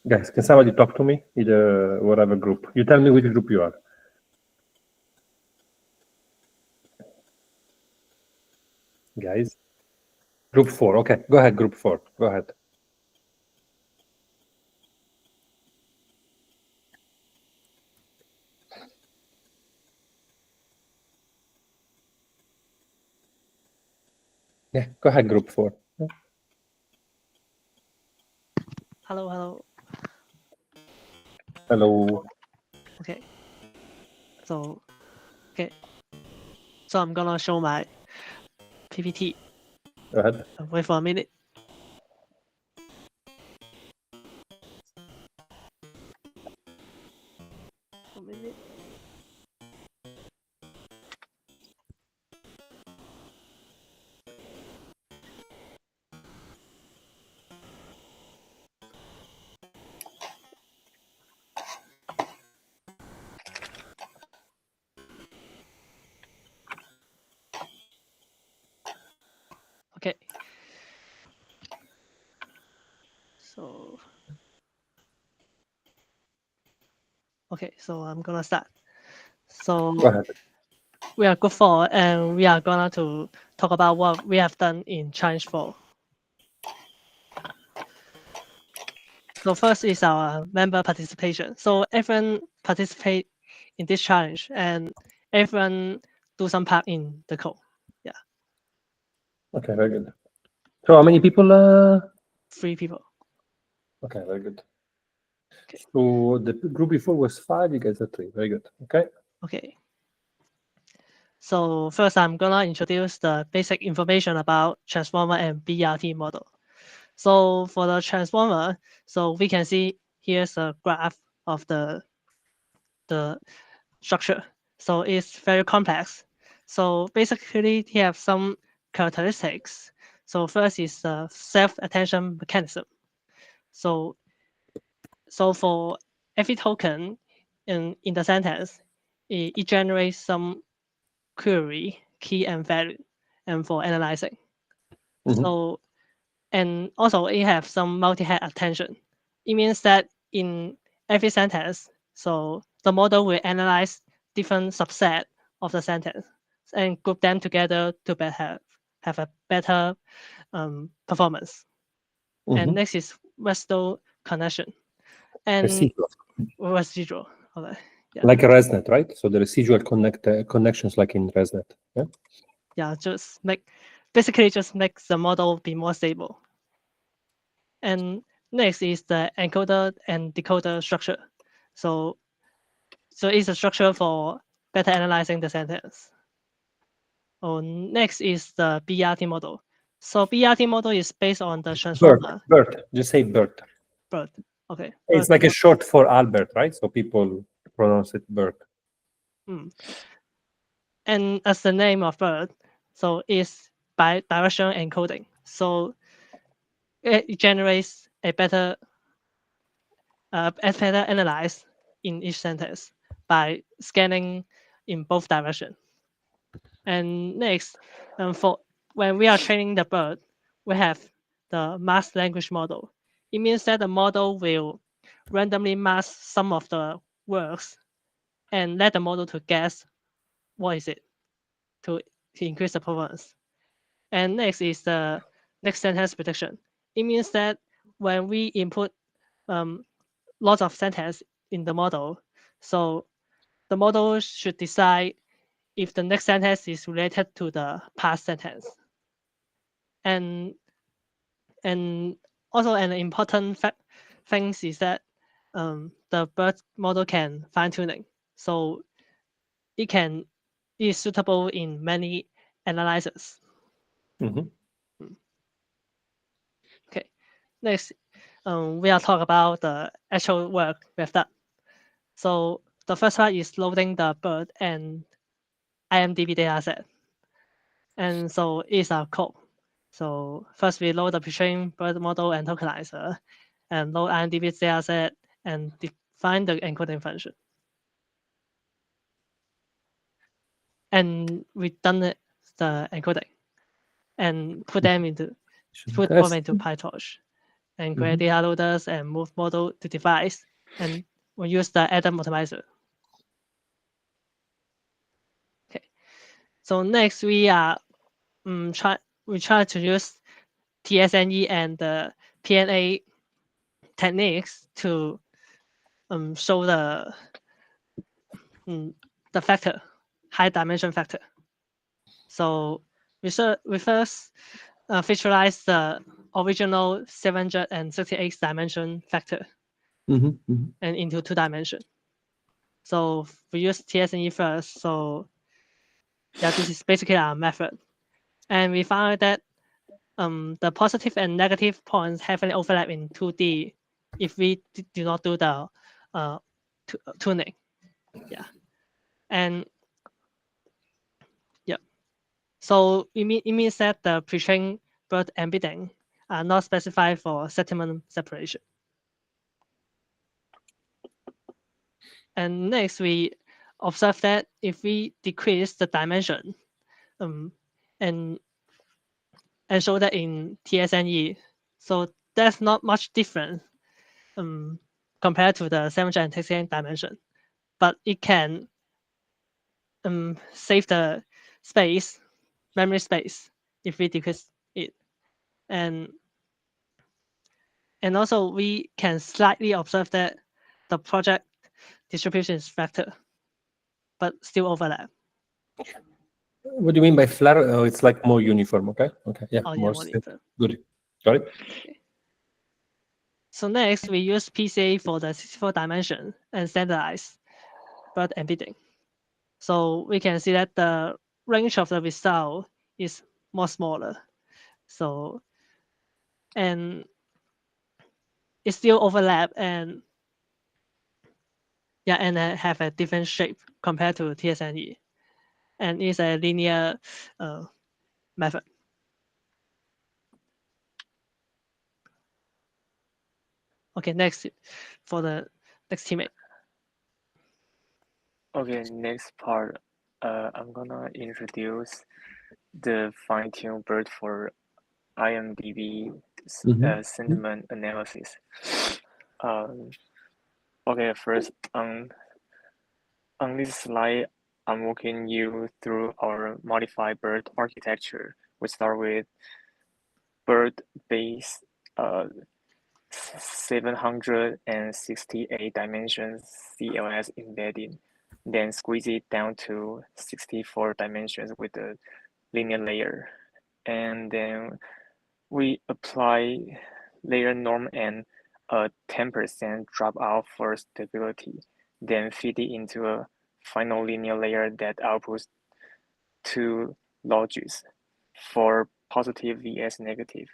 Speaker 1: Guys, can somebody talk to me? Either whatever group. You tell me which group you are. Guys? Group 4, okay. Go ahead, group 4. Go ahead. Yeah, go ahead, group 4.
Speaker 7: Hello.
Speaker 1: Hello.
Speaker 7: Okay. So I'm gonna show my PPT.
Speaker 1: Go ahead.
Speaker 7: Wait for a minute. A minute. Okay. So I'm gonna start. So
Speaker 1: Go ahead.
Speaker 7: we are group 4 and we are gonna to talk about what we have done in challenge 4. So first is our member participation. So everyone participate in this challenge and everyone do some part in the code. Yeah.
Speaker 1: Okay, very good. So how many people?
Speaker 7: 3 people.
Speaker 1: Okay, very good.
Speaker 7: Okay.
Speaker 1: So the group before was 5, you guys are 3. Very good. Okay.
Speaker 7: Okay. So first I'm gonna introduce the basic information about transformer and BERT model. So for the transformer, so we can see here's a graph of the structure. So it's very complex. So basically we have some characteristics. So first is the self-attention mechanism. So for every token in the sentence, it generates some query, key and value, and for analyzing.
Speaker 1: Mhm.
Speaker 7: So, and also it have some multi-head attention. It means that in every sentence, so the model will analyze different subset of the sentence and group them together to have a better performance. And
Speaker 1: Mhm.
Speaker 7: next is residual connection. And residual. Okay. Yeah.
Speaker 1: Like a ResNet, right? So the residual connections like in ResNet. Yeah.
Speaker 7: Yeah, just make the model be more stable. And next is the encoder and decoder structure. So it's a structure for better analyzing the sentence. Next is the BERT model. So BERT model is based on the transformer.
Speaker 1: BERT. Just say BERT.
Speaker 7: BERT. Okay.
Speaker 1: It's
Speaker 7: BERT
Speaker 1: like a
Speaker 7: model.
Speaker 1: short for Albert, right? So people pronounce it BERT.
Speaker 7: And as the name of BERT, so it's bi-directional encoding. So it generates a better analyze in each sentence by scanning in both directions. And next, for when we are training the BERT, we have the masked language model. It means that the model will randomly mask some of the words and let the model to guess what is it to increase the performance. And next is the next sentence prediction. It means that when we input lots of sentence in the model. So the model should decide if the next sentence is related to the past sentence. And also an important thing is that the BERT model can fine tuning. So it is suitable in many analyzers.
Speaker 1: Mhm.
Speaker 7: Okay, next we are talk about the actual work we've done. So the first part is loading the BERT and IMDb dataset. And so it's our code. So first we load the pre-trained BERT model and tokenizer, and load IMDb dataset and define the encoding function. And we done the encoding and put them into PyTorch and create data loaders and move model to device, and we use the Adam optimizer. Okay. So next we are try to use TSNE and the PNA techniques to show the factor, high dimension factor. So we first visualize the original 768 dimension factor and into 2 dimension. So we use TSNE first. So yeah, this is basically our method. And we found that the positive and negative points heavily overlap in 2D if we do not do the tuning. Yeah. And yeah. So it means that the pre-trained BERT embedding are not specified for settlement separation. And next, we observe that if we decrease the dimension and show that in TSNE, so there's not much difference compared to the 768 dimension, but it can save the space, memory space, if we decrease it. And also we can slightly observe that the project distribution is vector, but still overlap.
Speaker 1: What do you mean by flat? Oh, it's like more uniform. Okay. Okay. Yeah.
Speaker 7: Oh,
Speaker 1: more
Speaker 7: yeah, more uniform.
Speaker 1: Good. Got it.
Speaker 7: Okay. So next, we use PCA for the 64 dimension and standardize BERT embedding. So we can see that the range of the result is more smaller. So, and it still overlap and yeah, and have a different shape compared to TSNE, and it's a linear method. Okay, next for the next teammate.
Speaker 8: Okay, next part, I'm gonna introduce the fine-tuned BERT for IMDb sentiment analysis. Okay, first on this slide, I'm walking you through our modified BERT architecture. We start with BERT base 768 dimensions CLS embedding, then squeeze it down to 64 dimensions with the linear layer. And then we apply layer norm and a 10% dropout for stability, then feed it into a final linear layer that outputs 2 logits for positive vs negative.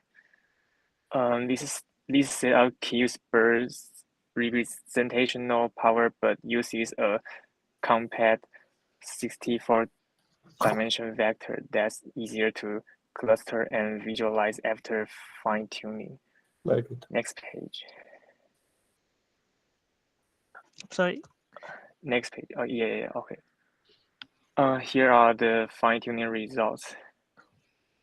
Speaker 8: This setup keeps BERT's representational power but uses a compact 64-dimension vector that's easier to cluster and visualize after fine-tuning.
Speaker 1: Very good.
Speaker 8: Next page.
Speaker 7: Sorry.
Speaker 8: Next page. Oh, yeah, okay. Here are the fine-tuning results.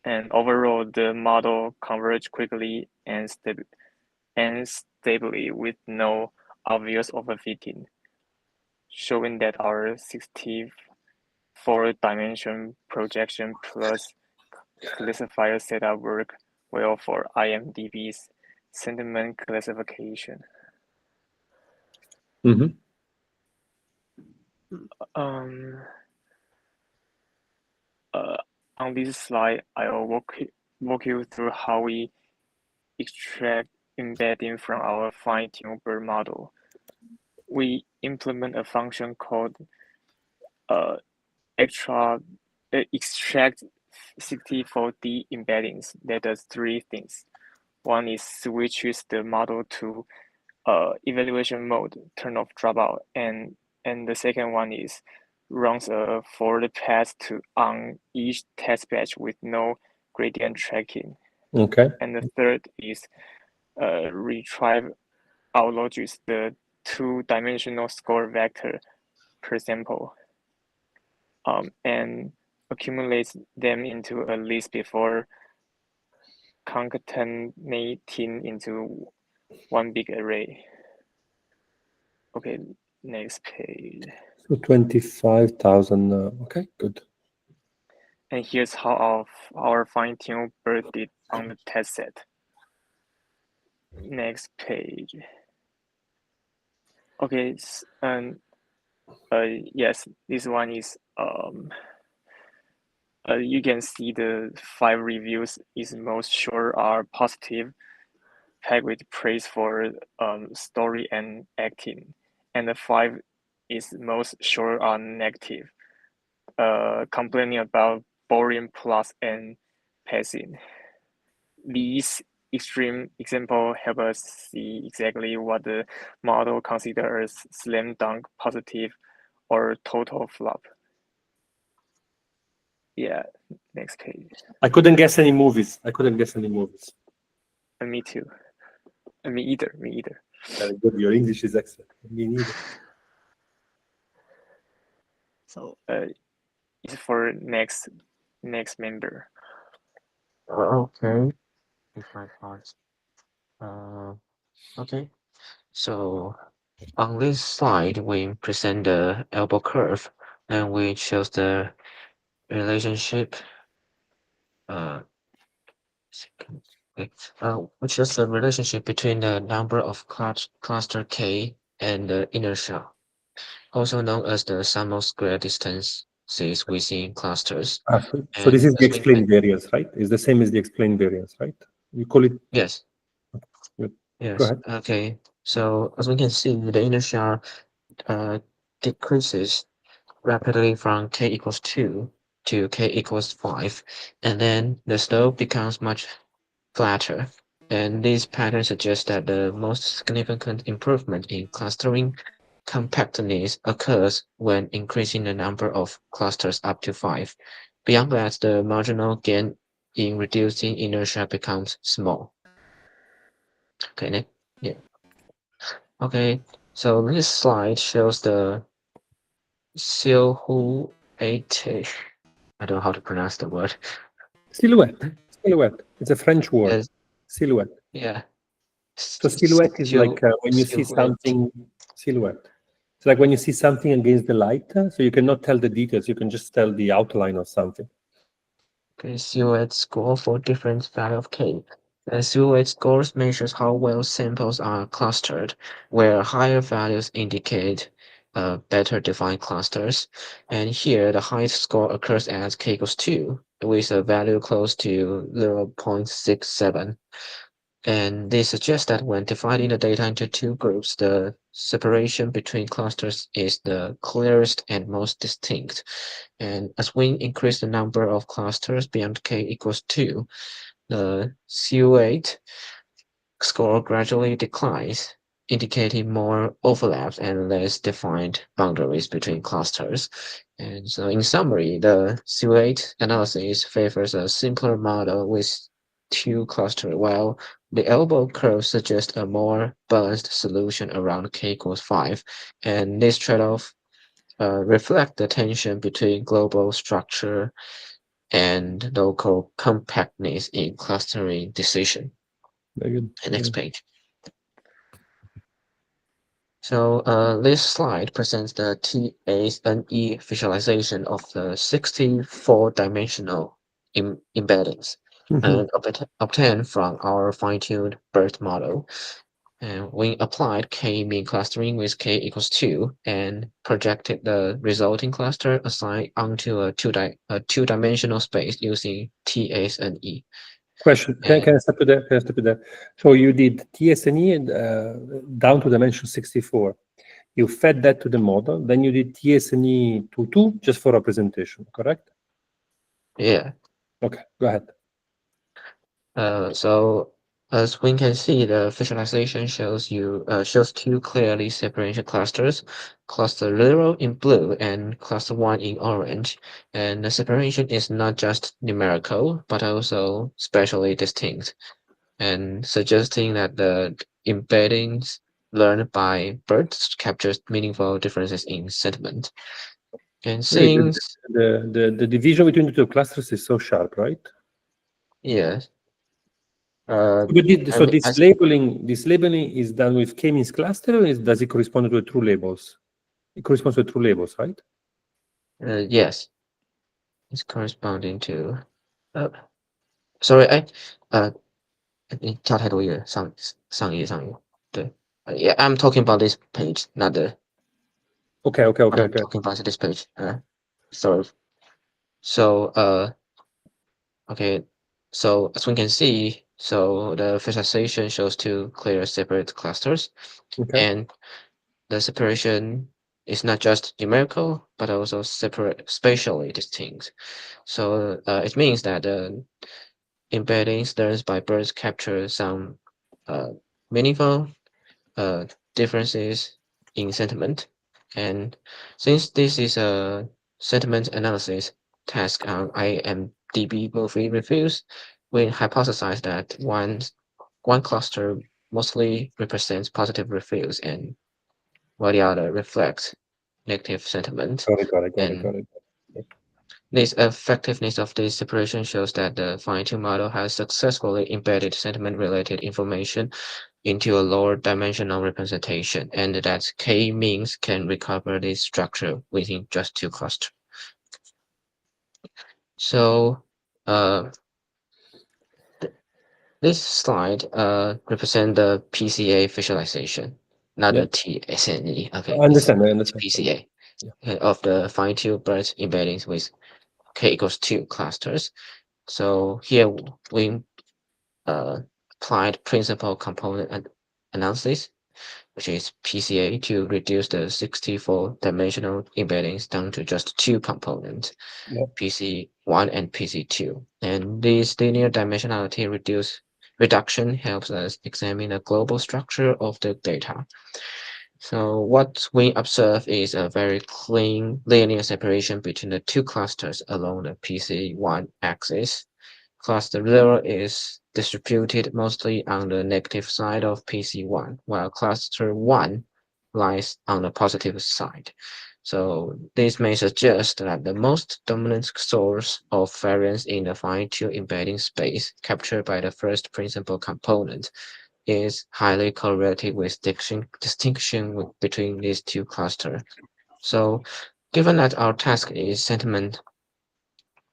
Speaker 8: And overall, the model converged quickly and stably with no obvious overfitting, showing that our 64-dimension projection plus classifier setup work well for IMDb's sentiment classification.
Speaker 1: Mhm.
Speaker 8: Um, on this slide, I'll walk you through how we extract embedding from our fine-tuned BERT model. We implement a function called extract 64D embeddings that does three things. One is switches the model to evaluation mode, turn off dropout, and the second one is runs a forward pass to on each test batch with no gradient tracking.
Speaker 1: Okay.
Speaker 8: And the third is retrieve outlogis the two-dimensional score vector per sample, and accumulates them into a list before concatenating into one big array. Okay, next page.
Speaker 1: So 25,000. Okay, good.
Speaker 8: And here's how our fine-tuned BERT did on the test set. Next page. Okay, yes, this one is you can see the 5 reviews is most sure are positive, packed with praise for story and acting, and the 5 is most sure are negative, complaining about boring plots and pacing. These extreme examples help us see exactly what the model considers slam dunk positive or total flop. Yeah, next page.
Speaker 1: I couldn't guess any movies.
Speaker 8: Me too. Me either.
Speaker 1: Very good. Your English is excellent. Me neither.
Speaker 7: So
Speaker 8: It's for next member.
Speaker 9: Okay, if my part. Okay, so on this slide, we present the elbow curve, and we shows the relationship. Which is the relationship between the number of cluster K and the inertia, also known as the sum of square distances within clusters.
Speaker 1: So this is the
Speaker 9: as we
Speaker 1: explained variance, right? It's the same as the explained variance, right? You call it.
Speaker 9: Yes.
Speaker 1: Good.
Speaker 9: Yes.
Speaker 1: Go ahead.
Speaker 9: Okay. So as we can see, the inertia decreases rapidly from k equals 2 to k equals 5, and then the slope becomes much flatter. And this pattern suggests that the most significant improvement in clustering compactness occurs when increasing the number of clusters up to 5. Beyond that, the marginal gain in reducing inertia becomes small. Okay, yeah. Okay, so this slide shows the silhouette. I don't know how to pronounce the word.
Speaker 1: Silhouette. It's a French word.
Speaker 9: Yes.
Speaker 1: Silhouette.
Speaker 9: Yeah.
Speaker 1: So silhouette is like when you see something. Silhouette. It's like when you see something against the light, so you cannot tell the details. You can just tell the outline of something.
Speaker 9: Okay, silhouette score for different value of k. The silhouette scores measures how well samples are clustered, where higher values indicate better defined clusters. And here, the highest score occurs at k equals 2, with a value close to 0.67. And this suggests that when dividing the data into two groups, the separation between clusters is the clearest and most distinct. And as we increase the number of clusters beyond k equals 2, the silhouette score gradually declines, indicating more overlaps and less defined boundaries between clusters. And so in summary, the silhouette analysis favors a simpler model with two clusters, while the elbow curve suggests a more balanced solution around k equals 5. And this trade-off reflect the tension between global structure and local compactness in clustering decision.
Speaker 1: Very good.
Speaker 9: Next page. So this slide presents the TANE visualization of the 64-dimensional embeddings and obtained from our fine-tuned BERT model. And we applied k-mean clustering with k equals 2 and projected the resulting cluster assigned onto a two-dimensional space using TS and E.
Speaker 1: Question, can I stop you there? Can I stop you there? So you did TS&E down to dimension 64. You fed that to the model, then you did TS&E to 2 just for representation, correct?
Speaker 9: Yeah.
Speaker 1: Okay, go ahead.
Speaker 9: So as we can see, the visualization shows two clearly separated clusters, cluster 0 in blue and cluster 1 in orange. And the separation is not just numerical, but also spatially distinct, and suggesting that the embeddings learned by BERT captures meaningful differences in sentiment. And since
Speaker 1: the division between the two clusters is so sharp, right?
Speaker 9: yes.
Speaker 1: So this labeling is done with k-means cluster, or does it correspond to true labels? It corresponds to true labels, right?
Speaker 9: Yes, it's corresponding to. Sorry, 你跳太多页，上页。对，yeah, I'm talking about this page, not the.
Speaker 1: Okay.
Speaker 9: I'm talking about this page. Sorry. So okay. So as we can see, so the visualization shows two clear separate clusters, and the separation is not just numerical, but also separate, spatially distinct. So it means that the embeddings learned by BERT capture some meaningful differences in sentiment. And since this is a sentiment analysis task on IMDb movie reviews, we hypothesize that one cluster mostly represents positive reviews and while the other reflects negative sentiment.
Speaker 1: Got it.
Speaker 9: This effectiveness of this separation shows that the fine-tuned model has successfully embedded sentiment-related information into a lower dimensional representation, and that k-means can recover this structure within just two clusters. So this slide represents the PCA visualization, not the TS&E. Okay,
Speaker 1: I understand.
Speaker 9: PCA of the fine-tuned BERT embeddings with k equals 2 clusters. So here we applied principal component analysis, which is PCA, to reduce the 64-dimensional embeddings down to just two components, PC1 and PC2. And this linear dimensionality reduction helps us examine the global structure of the data. So what we observe is a very clean linear separation between the two clusters along the PC1 axis. Cluster 0 is distributed mostly on the negative side of PC1, while cluster 1 lies on the positive side. So this may suggest that the most dominant source of variance in the fine-tuned embedding space captured by the first principal component is highly correlated with distinction between these two clusters. So given that our task is sentiment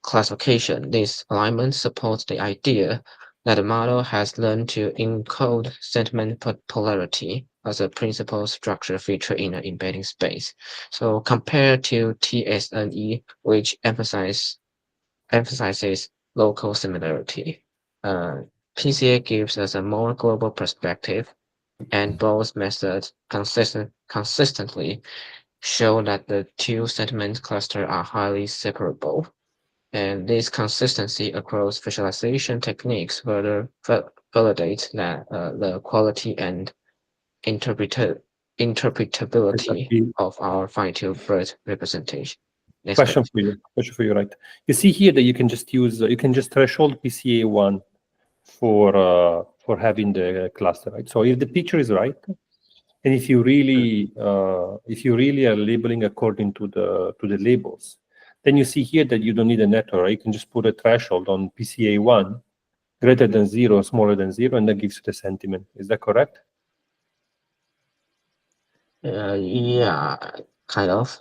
Speaker 9: classification, this alignment supports the idea that the model has learned to encode sentiment polarity as a principal structure feature in an embedding space. So compared to TS&E, which emphasizes local similarity, PCA gives us a more global perspective, and both methods consistently show that the two sentiment clusters are highly separable. And this consistency across visualization techniques further validates that the quality and interpretability of our fine-tuned BERT representation.
Speaker 1: Question for you, right? You see here that you can just threshold PCA1 for having the cluster, right? So if the picture is right, and if you really are labeling according to the labels, then you see here that you don't need a network, right? You can just put a threshold on PCA1 greater than 0, smaller than 0, and that gives you the sentiment. Is that correct?
Speaker 9: Yeah, kind of.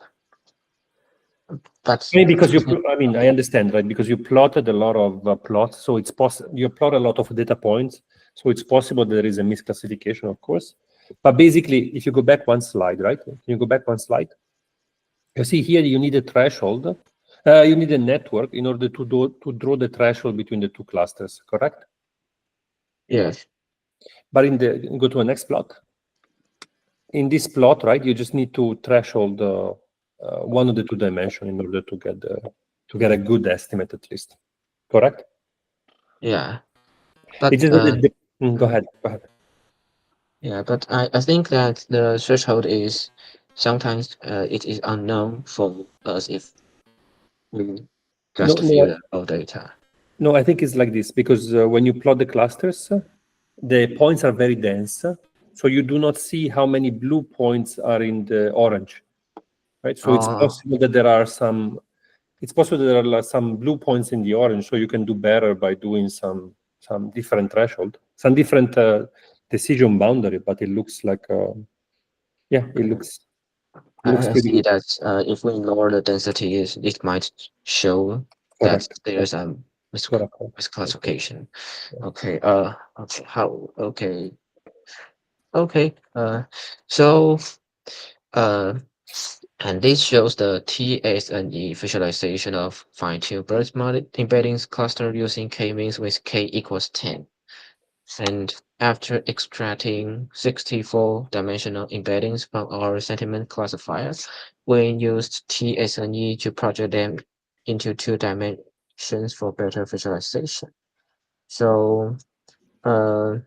Speaker 9: But
Speaker 1: because I understand, right? Because you plotted a lot of plots, so it's possible you plot a lot of data points. So it's possible there is a misclassification, of course. But basically, if you go back one slide, right? Can you go back one slide? You see here you need a threshold. You need a network in order to draw the threshold between the two clusters, correct?
Speaker 9: Yes.
Speaker 1: But go to the next plot. In this plot, right, you just need to threshold one of the two dimensions in order to get a good estimate at least, correct?
Speaker 9: Yeah. But
Speaker 1: It just go ahead.
Speaker 9: yeah, but I think that the threshold is sometimes it is unknown for us if we just view the raw data.
Speaker 1: No, I think it's like this, because when you plot the clusters, the points are very dense, so you do not see how many blue points are in the orange, right? So it's possible that there are some. It's possible that there are some blue points in the orange, so you can do better by doing some different threshold, some different decision boundary. But it looks like, yeah, it looks
Speaker 9: I
Speaker 1: pretty
Speaker 9: see
Speaker 1: good.
Speaker 9: that if we lower the density, it might show that there's a misclassification. Okay. Okay. How? Okay. Okay. So. And this shows the TSNE visualization of fine-tuned BERT embeddings cluster using k-means with k equals 10. And after extracting 64-dimensional embeddings from our sentiment classifiers, we used TSNE to project them into 2 dimensions for better visualization. So, the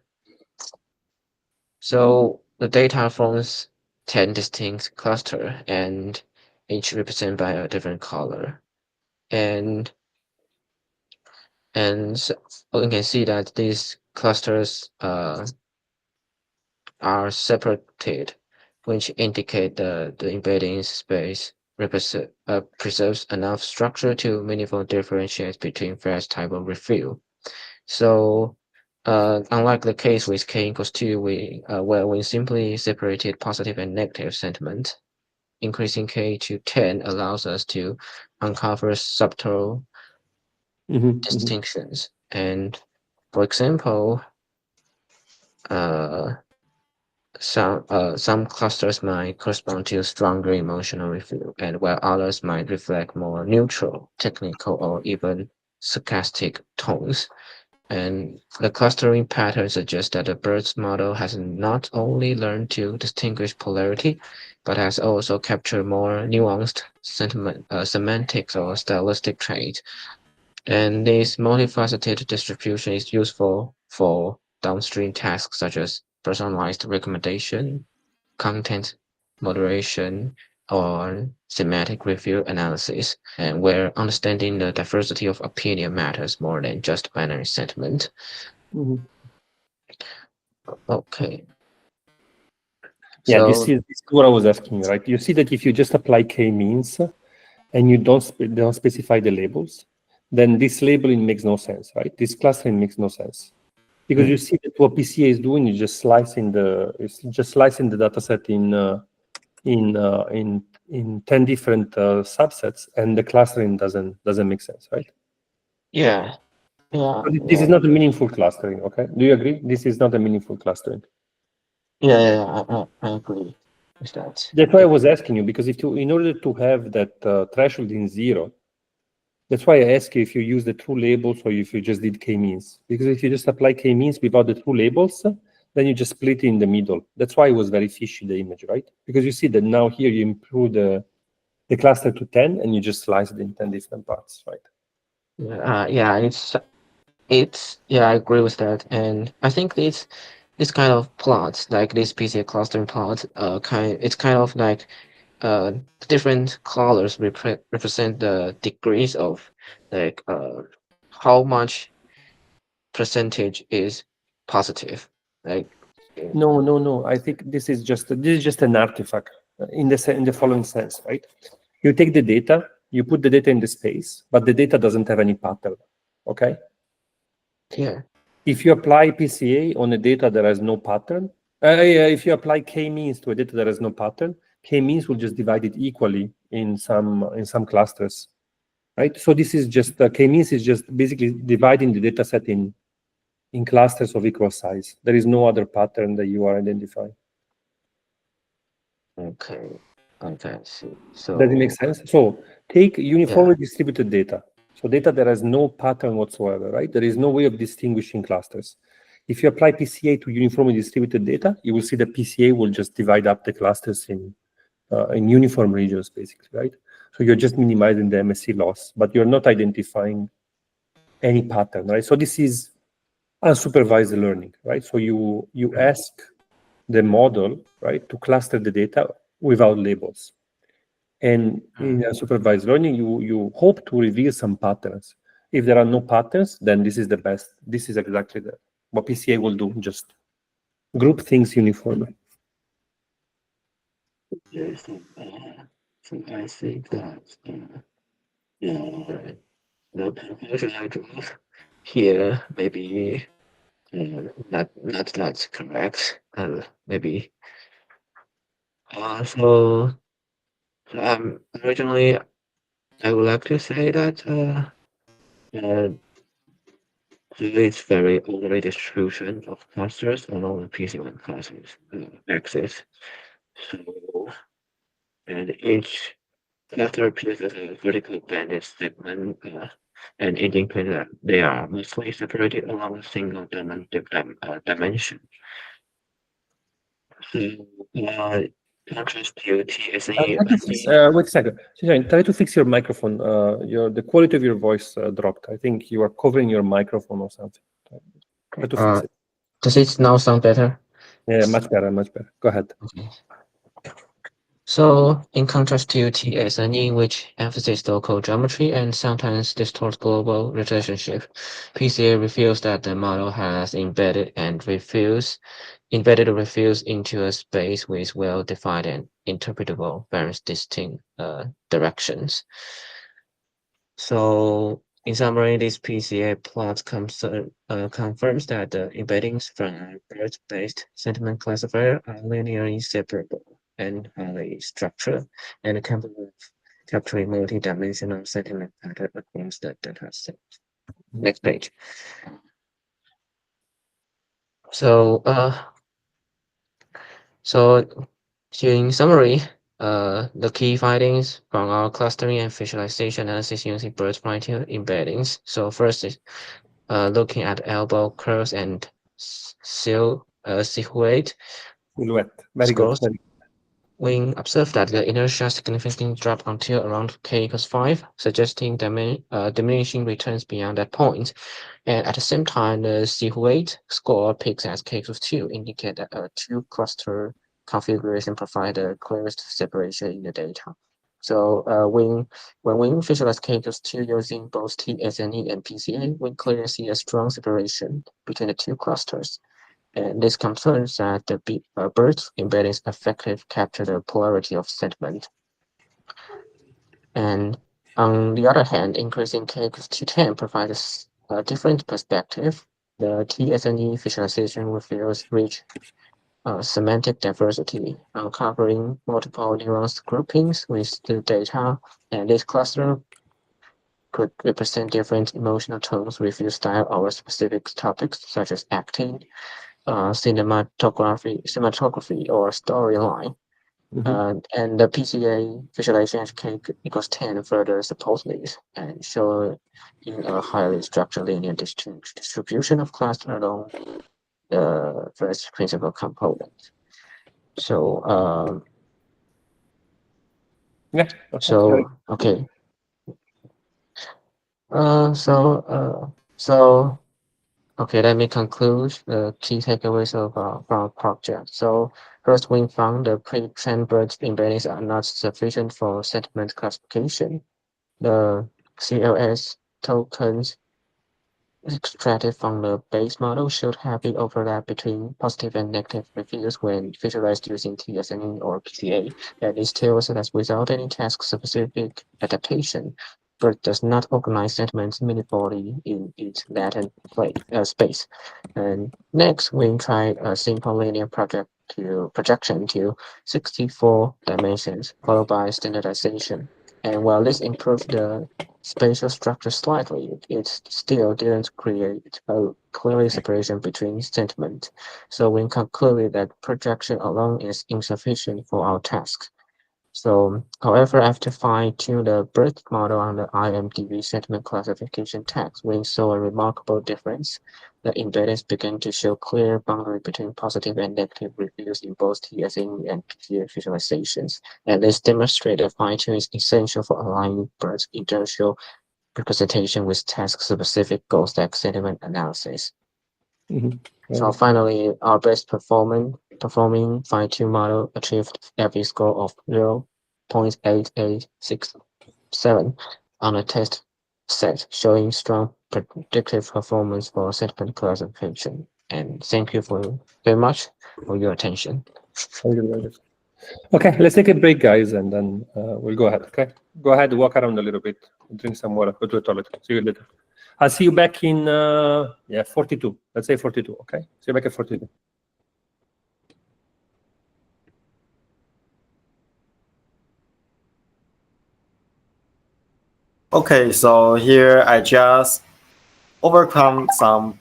Speaker 9: data forms 10 distinct clusters, and each represented by a different color. And so you can see that these clusters are separated, which indicate the embedding space preserves enough structure to meaningfully differentiate between various types of refill. So unlike the case with k equals 2, where we simply separated positive and negative sentiment, increasing k to 10 allows us to uncover subtle distinctions. And for example, some clusters might correspond to stronger emotional refill, and while others might reflect more neutral, technical, or even sarcastic tones. And the clustering pattern suggests that the BERT model has not only learned to distinguish polarity, but has also captured more nuanced semantics or stylistic traits. And this multifaceted distribution is useful for downstream tasks such as personalized recommendation, content moderation, or semantic review analysis, and where understanding the diversity of opinion matters more than just binary sentiment. Okay.
Speaker 1: Yeah,
Speaker 9: So,
Speaker 1: this is what I was asking you, right? You see that if you just apply k-means and you don't specify the labels, then this labeling makes no sense, right? This clustering makes no sense. Because you see that what PCA is doing is just slicing the data set in 10 different subsets, and the clustering doesn't make sense, right?
Speaker 9: Yeah.
Speaker 1: This is not a meaningful clustering, okay? Do you agree? This is not a meaningful clustering.
Speaker 9: Yeah, I agree with that.
Speaker 1: That's why I was asking you, because in order to have that threshold in 0, that's why I ask you if you use the true labels or if you just did k-means. Because if you just apply k-means without the true labels, then you just split it in the middle. That's why it was very fishy, the image, right? Because you see that now here you improve the cluster to 10 and you just slice it in 10 different parts, right?
Speaker 9: I agree with that. And I think this kind of plot, like this PCA clustering plot, it's kind of like different colors represent the degrees of like how much percentage is positive. Like
Speaker 1: No. I think this is just an artifact in the following sense, right? You take the data, you put the data in the space, but the data doesn't have any pattern. Okay.
Speaker 9: Yeah.
Speaker 1: If you apply PCA on a data that has no pattern, if you apply k-means to a data that has no pattern, k-means will just divide it equally in some clusters, right? So this is just k-means is just basically dividing the data set in in clusters of equal size. There is no other pattern that you are identifying.
Speaker 9: Okay. Okay, I see. So
Speaker 1: Does it make sense? So take uniformly distributed data. So data that has no pattern whatsoever, right? There is no way of distinguishing clusters. If you apply PCA to uniformly distributed data, you will see that PCA will just divide up the clusters in uniform regions, basically, right? So you're just minimizing the MSE loss, but you're not identifying any pattern, right? So this is unsupervised learning, right? So you ask the model, right, to cluster the data without labels. And in unsupervised learning, you hope to reveal some patterns. If there are no patterns, then this is the best. This is exactly what PCA will do, just group things uniformly.
Speaker 9: yes, so I think that the conclusion I draw here maybe not that's correct. Maybe so originally I would like to say that it's very orderly distribution of clusters along the PC1 classes axis. So and each cluster possesses a vertical banded segment and indicate that they are mostly separated along a single dimension. So contrast to TSA.
Speaker 1: Wait a second. Try to fix your microphone. The quality of your voice dropped. I think you are covering your microphone or something. Try to fix it.
Speaker 9: Does it now sound better?
Speaker 1: Yeah, much better, much better. Go ahead.
Speaker 9: Okay. So, in contrast to TSNE, which emphasizes local geometry and sometimes distorts global relationship, PCA reveals that the model has embedded refuse into a space with well-defined and interpretable various distinct directions. So, in summary, this PCA plot confirms that the embeddings from BERT-based sentiment classifier are linearly separable and highly structured and capable of capturing multi-dimensional sentiment pattern across the data set. Next page. So, in summary, the key findings from our clustering and visualization analysis using BERT fine-tuned embeddings. So first is looking at elbow curves and silhouette
Speaker 1: Very good.
Speaker 9: scores. We observed that the inertia significantly dropped until around k equals 5, suggesting diminishing returns beyond that point. And at the same time, the silhouette score peaks as k equals 2, indicate that a two-cluster configuration provide the clearest separation in the data. So when we visualize k equals 2 using both TSNE and PCA, we clearly see a strong separation between the two clusters. And this confirms that the BERT embeddings effectively capture the polarity of sentiment. And on the other hand, increasing k equals to 10 provides a different perspective. The TSNE visualization reveals rich semantic diversity, uncovering multiple nuanced groupings with the data, and this cluster could represent different emotional tones, review style, or specific topics such as acting, cinematography, or storyline. And the PCA visualization k equals 10 further supports this and show in a highly structured linear distribution of cluster along the first principal component. So okay. Okay, let me conclude the key takeaways of from our project. So first, we found the pre-trained BERT embeddings are not sufficient for sentiment classification. The CLS tokens extracted from the base model showed heavy overlap between positive and negative reviews when visualized using TSNE or PCA. And this tells us that without any task-specific adaptation, BERT does not organize sentiments meaningfully in its latent space. And next, we tried a simple linear projection to 64 dimensions, followed by standardization. And while this improved the spatial structure slightly, it still didn't create a clear separation between sentiment. So we concluded that projection alone is insufficient for our task. So, however, after fine-tune the BERT model on the IMDb sentiment classification text, we saw a remarkable difference. The embeddings began to show clear boundary between positive and negative reviews in both TSNE and PTA visualizations, and this demonstrated fine-tuning is essential for aligning BERT's inertial representation with task-specific goal stack sentiment analysis. So finally, our best performing fine-tune model achieved every score of 0.8867 on a test set, showing strong predictive performance for sentiment classification. And thank you very much for your attention.
Speaker 1: Thank you very much. Okay, let's take a break, guys, and then we'll go ahead. Okay, go ahead, walk around a little bit, drink some water, go to the toilet. See you later. I'll see you back in 42. Let's say 42. Okay, see you back at 42.
Speaker 10: Okay, so here I just overcome some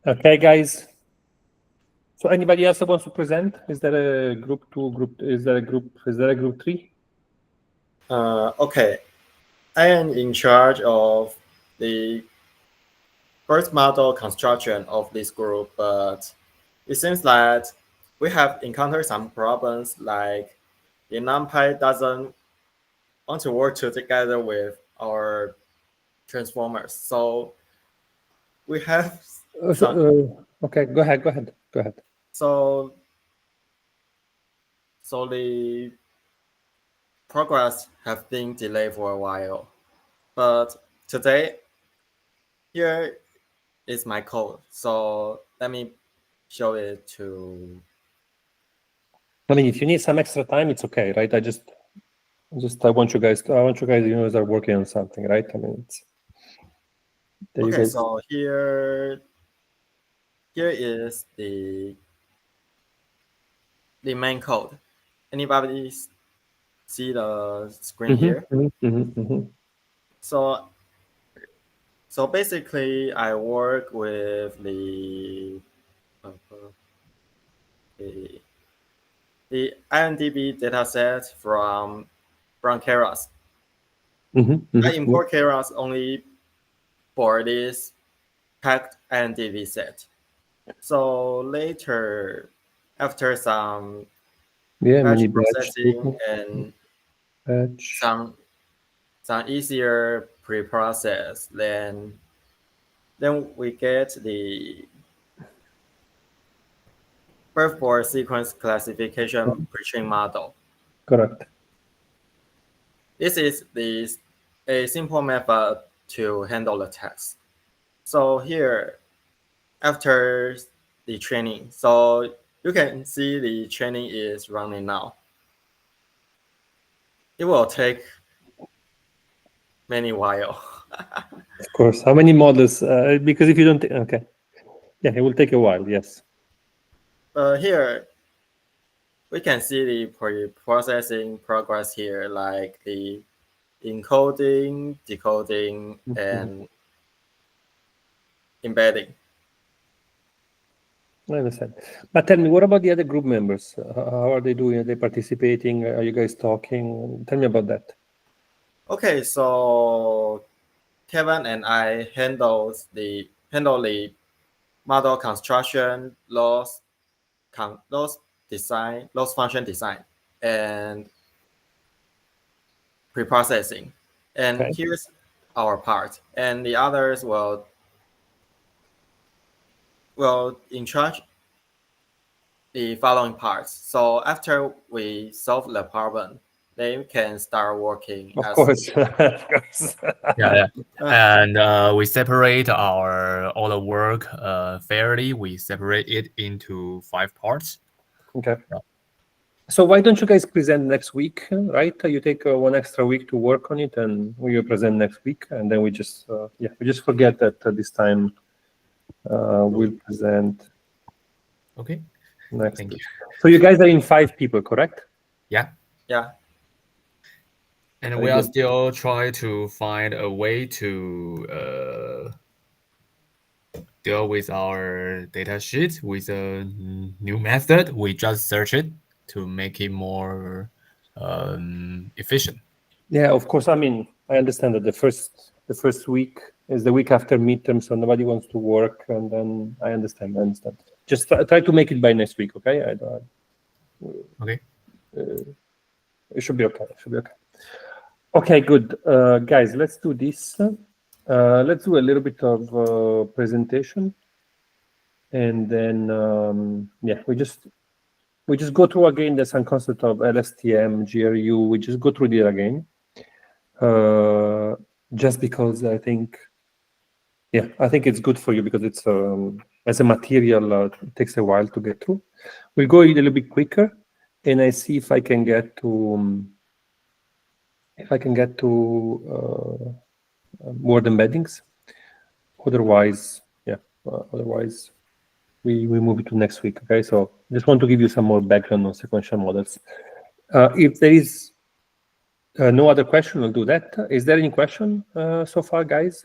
Speaker 1: Okay, guys. So anybody else that wants to present? Is there a group 2, is there a group 3?
Speaker 10: Okay, I am in charge of the first model construction of this group, but it seems that we have encountered some problems, like the NumPy doesn't want to work together with our transformers. So we have
Speaker 1: Okay, go ahead.
Speaker 10: so the progress have been delayed for a while. But today, here is my code. So let me show it to.
Speaker 1: I mean, if you need some extra time, it's okay, right? I want you guys to start working on something, right? I mean, it's
Speaker 10: Okay, so here is the main code. Anybody see the screen here? So basically, I work with the IMDb dataset from Keras. I import Keras only for this packed IMDb set. So later, after some batch processing and some easier pre-process, then we get the birth sequence classification pre-trained model.
Speaker 1: Correct.
Speaker 10: This is a simple method to handle the text. So here, after the training, so you can see the training is running now. It will take many while.
Speaker 1: Of course. How many models? Because if you don't, okay. Yeah, it will take a while, yes.
Speaker 10: Here, we can see the pre-processing progress here, like the encoding, decoding, and embedding.
Speaker 1: I understand. But tell me, what about the other group members? How are they doing? Are they participating? Are you guys talking? Tell me about that.
Speaker 10: Okay, so Kevin and I handle the model construction, loss design, loss function design, and pre-processing. And here's our part. And the others will in charge the following parts. So after we solve the problem, they can start working.
Speaker 1: Of course.
Speaker 11: Yeah. And we separate all the work fairly. We separate it into 5 parts.
Speaker 1: Okay. So why don't you guys present next week, right? You take 1 extra week to work on it, and we will present next week, and then we just forget that this time we'll present.
Speaker 11: Okay.
Speaker 1: Next.
Speaker 11: Thank you.
Speaker 1: So you guys are in 5 people, correct?
Speaker 11: Yeah.
Speaker 10: Yeah.
Speaker 11: And we are still trying to find a way to deal with our data sheet with a new method. We just search it to make it more efficient.
Speaker 1: Yeah, of course. I mean, I understand that the first week is the week after midterm, so nobody wants to work, and then I understand. Just try to make it by next week, okay?
Speaker 11: Okay.
Speaker 1: It should be okay. Okay, good. Guys, let's do this. Let's do a little bit of presentation, and then we just go through again the some concept of LSTM, GRU. We just go through it again, just because I think it's good for you, because it's as a material it takes a while to get through. We'll go a little bit quicker, and I see if I can get to word embeddings. Otherwise, we move it to next week. Okay, so just want to give you some more background on sequential models. If there is no other question, I'll do that. Is there any question so far, guys?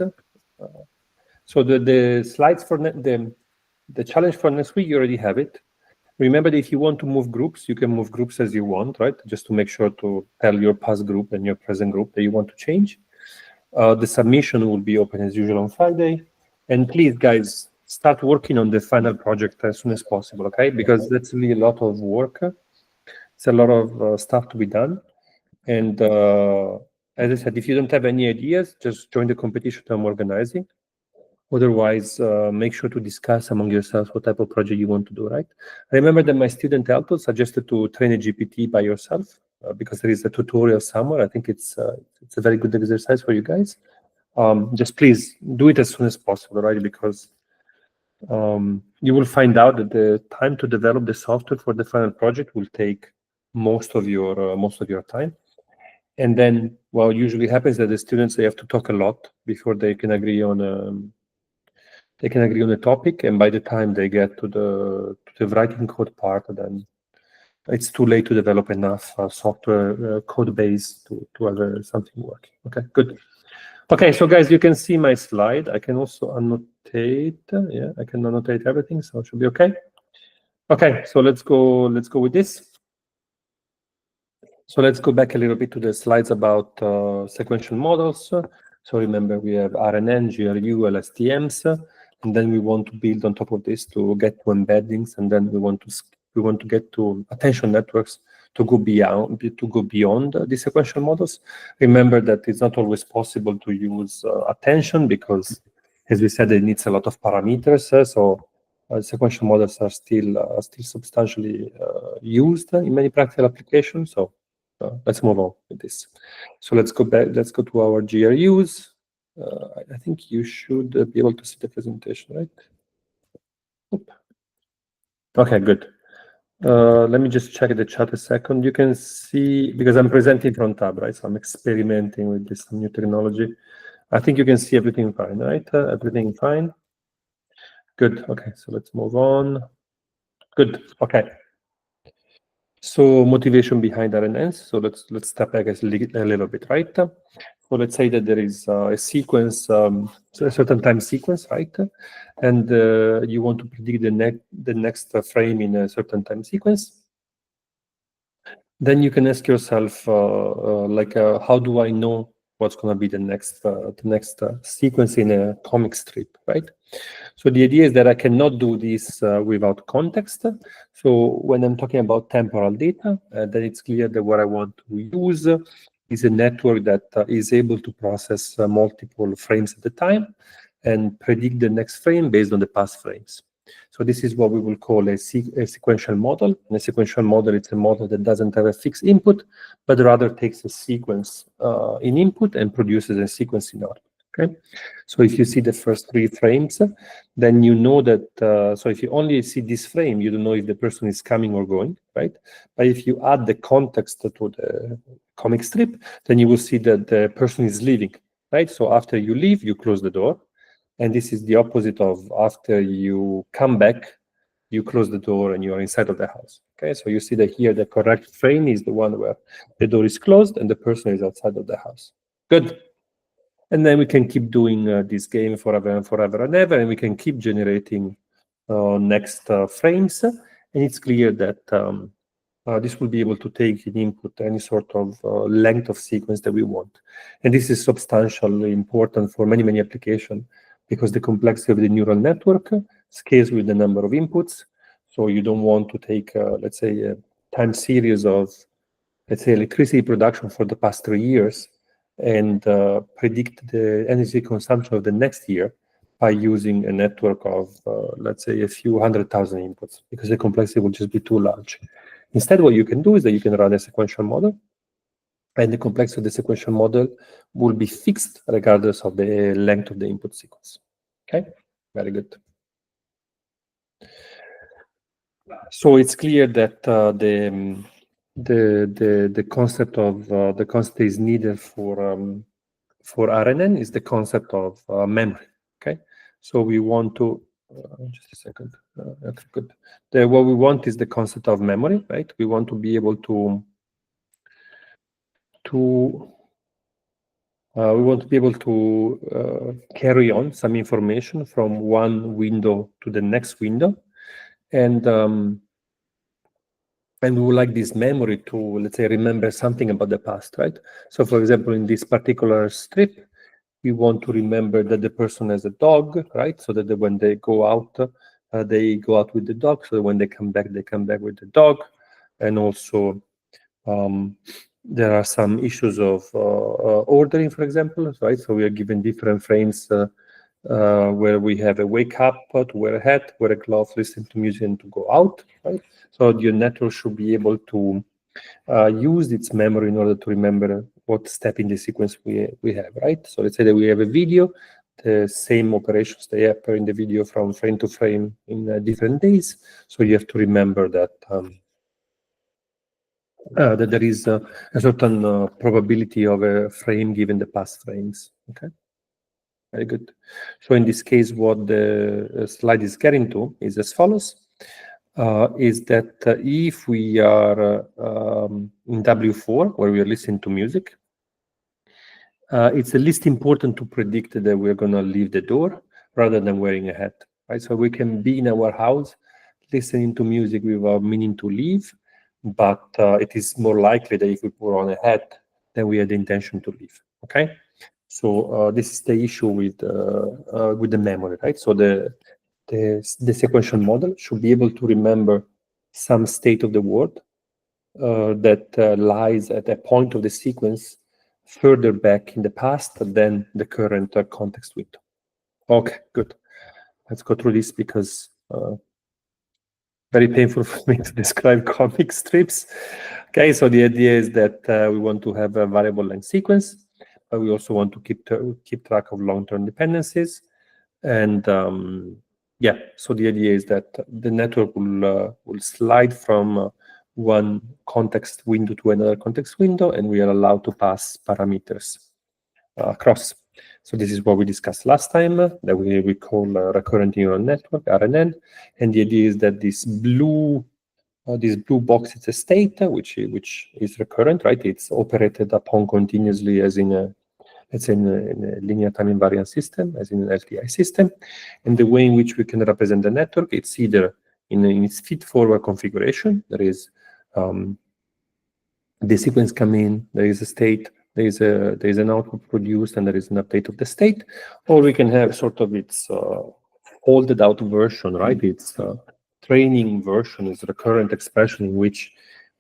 Speaker 1: So the slides for the The challenge for next week, you already have it. Remember that if you want to move groups, you can move groups as you want, right? Just to make sure to tell your past group and your present group that you want to change. The submission will be open as usual on Friday. And please, guys, start working on the final project as soon as possible, okay? Because that's really a lot of work. It's a lot of stuff to be done. And as I said, if you don't have any ideas, just join the competition I'm organizing. Otherwise, make sure to discuss among yourselves what type of project you want to do, right? I remember that my student Alto suggested to train a GPT by yourself because there is a tutorial somewhere. I think it's a very good exercise for you guys. Just please do it as soon as possible, right? Because you will find out that the time to develop the software for the final project will take most of your time. And then, what usually happens that the students, they have to talk a lot before they can agree on a topic, and by the time they get to the writing code part, then it's too late to develop enough software code base to have something working. Okay, good. Okay, so guys, you can see my slide. I can also annotate. Yeah, I can annotate everything, so it should be okay. Okay, so let's go with this. So let's go back a little bit to the slides about sequential models. So remember, we have RNN, GRU, LSTMs, and then we want to build on top of this to get to embeddings, and then we want to get to attention networks to go beyond the sequential models. Remember that it's not always possible to use attention because, as we said, it needs a lot of parameters. So sequential models are still substantially used in many practical applications. So let's move on with this. So let's go back. Let's go to our GRUs. I think you should be able to see the presentation, right? Oop. Okay, good. Let me just check the chat a second. You can see, because I'm presenting from tab, right? So I'm experimenting with this new technology. I think you can see everything fine, right? Everything fine. Good. Okay, so let's move on. Good. Okay. So motivation behind RNNs. So let's step back a little bit, right? So let's say that there is a sequence, a certain time sequence, right? And you want to predict the next frame in a certain time sequence. Then you can ask yourself, how do I know what's going to be the next sequence in a comic strip, right? So the idea is that I cannot do this without context. So when I'm talking about temporal data, then it's clear that what I want to use is a network that is able to process multiple frames at a time and predict the next frame based on the past frames. So this is what we will call a sequential model. And a sequential model, it's a model that doesn't have a fixed input, but rather takes a sequence in input and produces a sequence in output. Okay, so if you see the first 3 frames, then you know that, so if you only see this frame, you don't know if the person is coming or going, right? But if you add the context to the comic strip, then you will see that the person is leaving, right? So after you leave, you close the door. And this is the opposite of after you come back, you close the door and you are inside of the house. Okay, so you see that here the correct frame is the one where the door is closed and the person is outside of the house. Good. And then we can keep doing this game forever and forever and ever, and we can keep generating next frames. And it's clear that this will be able to take in input any sort of length of sequence that we want. And this is substantially important for many, many applications because the complexity of the neural network scales with the number of inputs. So you don't want to take, let's say, a time series of, let's say, electricity production for the past 3 years and predict the energy consumption of the next year by using a network of, let's say, a few 100,000 inputs, because the complexity will just be too large. Instead, what you can do is that you can run a sequential model, and the complexity of the sequential model will be fixed regardless of the length of the input sequence. Okay, very good. So it's clear that the concept of the concept is needed for RNN is the concept of memory. Okay, so we want to just a second. Okay, good. What we want is the concept of memory, right? We want to be able to we want to be able to carry on some information from one window to the next window, and we would like this memory to, let's say, remember something about the past, right? So, for example, in this particular strip, we want to remember that the person has a dog, right? So that when they go out with the dog. So when they come back with the dog, and also. There are some issues of ordering, for example, right? So we are given different frames where we have a wake up, to wear a hat, wear a glove, listen to music, and to go out, right? So your network should be able to use its memory in order to remember what step in the sequence we have, right? So let's say that we have a video, the same operations they happen in the video from frame to frame in different days. So you have to remember that. That there is a certain probability of a frame given the past frames. Okay, very good. So in this case, what the slide is getting to is as follows: is that if we are in W4 where we are listening to music, it's at least important to predict that we're going to leave the door rather than wearing a hat. Right, so we can be in our house listening to music without meaning to leave. But it is more likely that if we put on a hat, then we had the intention to leave. Okay, so this is the issue with the memory, right? So the sequential model should be able to remember some state of the word that lies at a point of the sequence further back in the past than the current context window. Okay, good. Let's go through this because. Very painful for me to describe comic strips. Okay, so the idea is that we want to have a variable length sequence, but we also want to keep track of long-term dependencies. And yeah, so the idea is that the network will slide from one context window to another context window, and we are allowed to pass parameters across. So this is what we discussed last time, that we call recurrent neural network, RNN. And the idea is that this blue box is a state, which is recurrent, right? It's operated upon continuously as in a linear time invariant system, as in an LTI system. And the way in which we can represent the network, it's either in its feed-forward configuration. There is the sequence come in, there is a state, there is an output produced, and there is an update of the state, or we can have sort of its folded out version, right? Its training version is a recurrent expression in which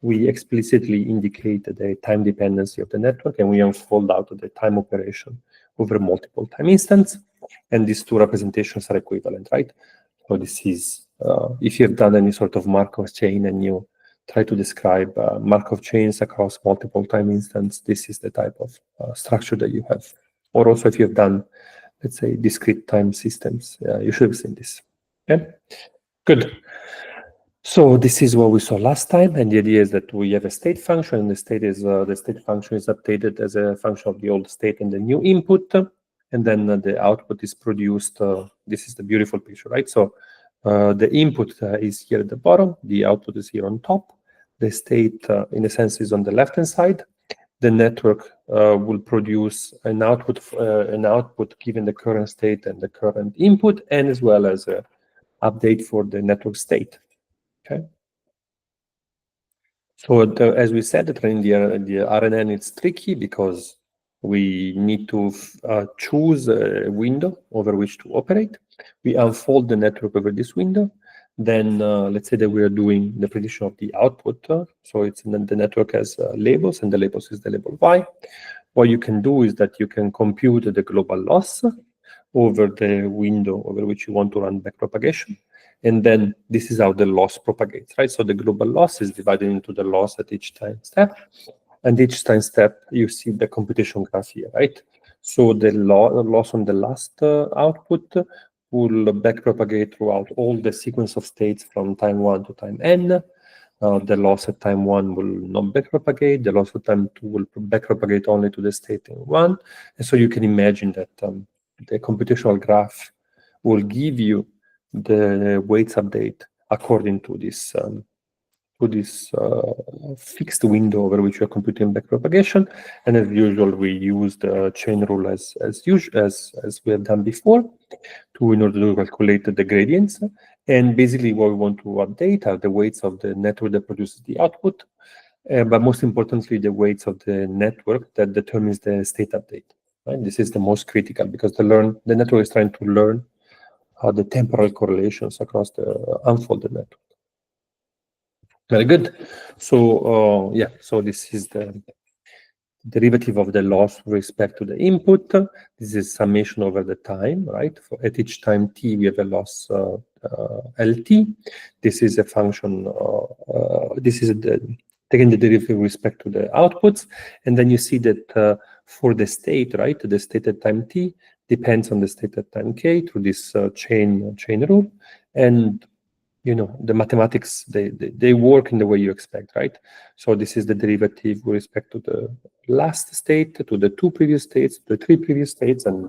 Speaker 1: we explicitly indicate the time dependency of the network, and we unfold out the time operation over multiple time instants, and these two representations are equivalent, right? So this is, if you have done any sort of Markov chain and you try to describe Markov chains across multiple time instants, this is the type of structure that you have. Or also if you have done, let's say, discrete time systems, you should have seen this. Okay, good. So this is what we saw last time, and the idea is that we have a state function, and the state function is updated as a function of the old state and the new input, and then the output is produced. This is the beautiful picture, right? So the input is here at the bottom, the output is here on top. The state, in a sense, is on the left-hand side. The network will produce an output given the current state and the current input, and as well as an update for the network state. Okay. So as we said, the RNN is tricky because we need to choose a window over which to operate. We unfold the network over this window. Then let's say that we are doing the prediction of the output. So it's the network has labels, and the labels is the label Y. What you can do is that you can compute the global loss over the window over which you want to run backpropagation. And then this is how the loss propagates, right? So the global loss is divided into the loss at each time step. And each time step, you see the computation graph here, right? So the loss on the last output will backpropagate throughout all the sequence of states from time 1 to time n. The loss at time 1 will not backpropagate. The loss at time 2 will backpropagate only to the state in 1. And so you can imagine that the computational graph will give you the weights update according to this to this fixed window over which we are computing backpropagation, and as usual, we use the chain rule as we have done before, in order to calculate the gradients. And basically, what we want to update are the weights of the network that produces the output, but most importantly, the weights of the network that determines the state update. Right? This is the most critical because the network is trying to learn the temporal correlations across the unfolded network. Very good. So yeah, so this is the derivative of the loss with respect to the input. This is summation over the time, right? At each time t, we have a loss LT. This is a function, this is taking the derivative with respect to the outputs. And then you see that for the state, right, the state at time t depends on the state at time k through this chain rule. And you know, the mathematics, they work in the way you expect, right? So this is the derivative with respect to the last state, to the two previous states, the three previous states, and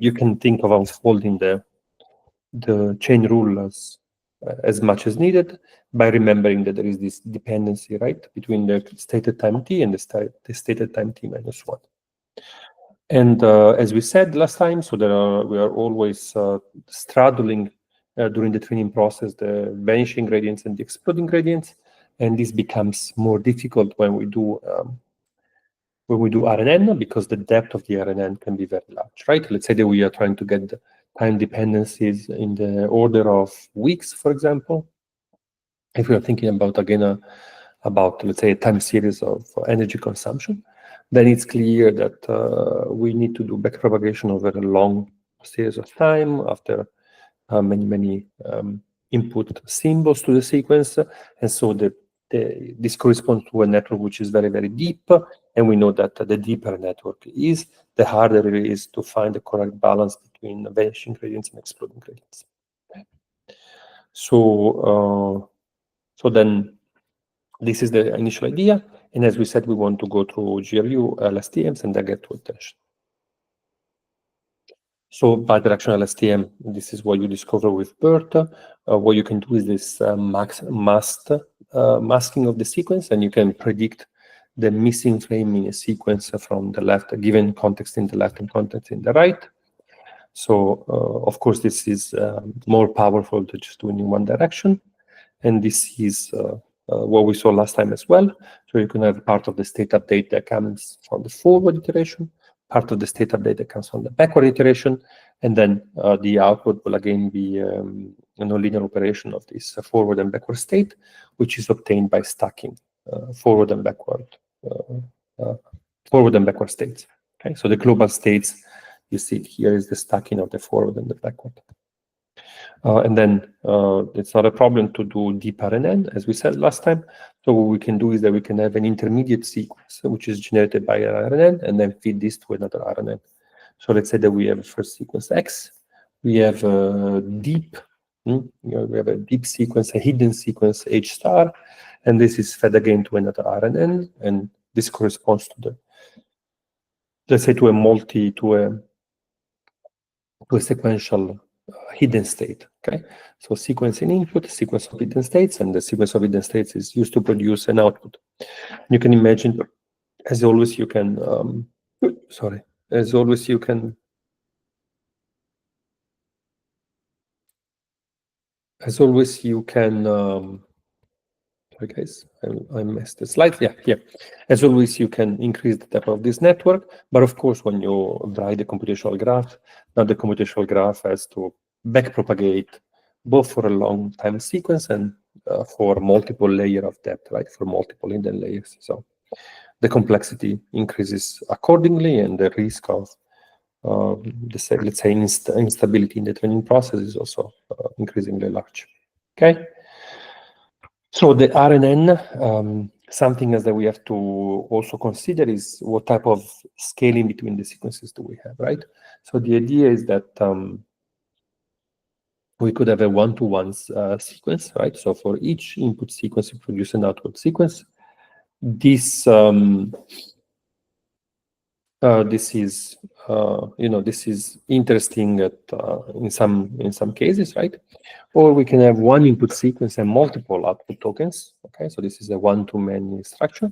Speaker 1: you can think of unfolding the chain rule as much as needed by remembering that there is this dependency, right, between the state at time t and the state at time t minus 1. And as we said last time, so we are always straddling during the training process, the vanishing gradients and the exploding gradients, and this becomes more difficult when we do RNN because the depth of the RNN can be very large, right? Let's say that we are trying to get the time dependencies in the order of weeks, for example. If we are thinking about again about let's say a time series of energy consumption, then it's clear that we need to do backpropagation over a long series of time after many input symbols to the sequence, and so this corresponds to a network which is very, very deep, and we know that the deeper a network is, the harder it is to find the correct balance between vanishing gradients and exploding gradients. Okay. So then this is the initial idea, and as we said, we want to go through GRU, LSTMs, and then get to attention. So bidirectional LSTM, this is what you discover with BERT. What you can do is this masking of the sequence, and you can predict the missing frame in a sequence from the left, a given context in the left and context in the right. So of course, this is more powerful to just doing in one direction. And this is what we saw last time as well. So you can have part of the state update that comes from the forward iteration, part of the state update that comes from the backward iteration, and then the output will again be a nonlinear operation of this forward and backward state, which is obtained by stacking forward and backward states. Okay, so the global states you see here is the stacking of the forward and the backward. And then it's not a problem to do deep RNN, as we said last time. So what we can do is that we can have an intermediate sequence, which is generated by an RNN, and then feed this to another RNN. So let's say that we have a first sequence X. We have a deep, we have a deep sequence, a hidden sequence H star, and this is fed again to another RNN, and this corresponds to the, let's say, to a sequential hidden state. Okay, so sequence in input, sequence of hidden states, and the sequence of hidden states is used to produce an output. You can imagine, as always, you can sorry guys, I messed the slide. Yeah, here. As always, you can increase the depth of this network, but of course, when you write the computational graph, now the computational graph has to backpropagate both for a long time sequence and for multiple layer of depth, right? For multiple hidden layers. So the complexity increases accordingly, and the risk of let's say instability in the training process is also increasingly large. Okay. So the RNN, something else that we have to also consider is what type of scaling between the sequences do we have, right? So the idea is that we could have a one-to-one sequence, right? So for each input sequence, we produce an output sequence. This is this is interesting in some cases, right? Or we can have one input sequence and multiple output tokens. Okay, so this is a one-to-many structure.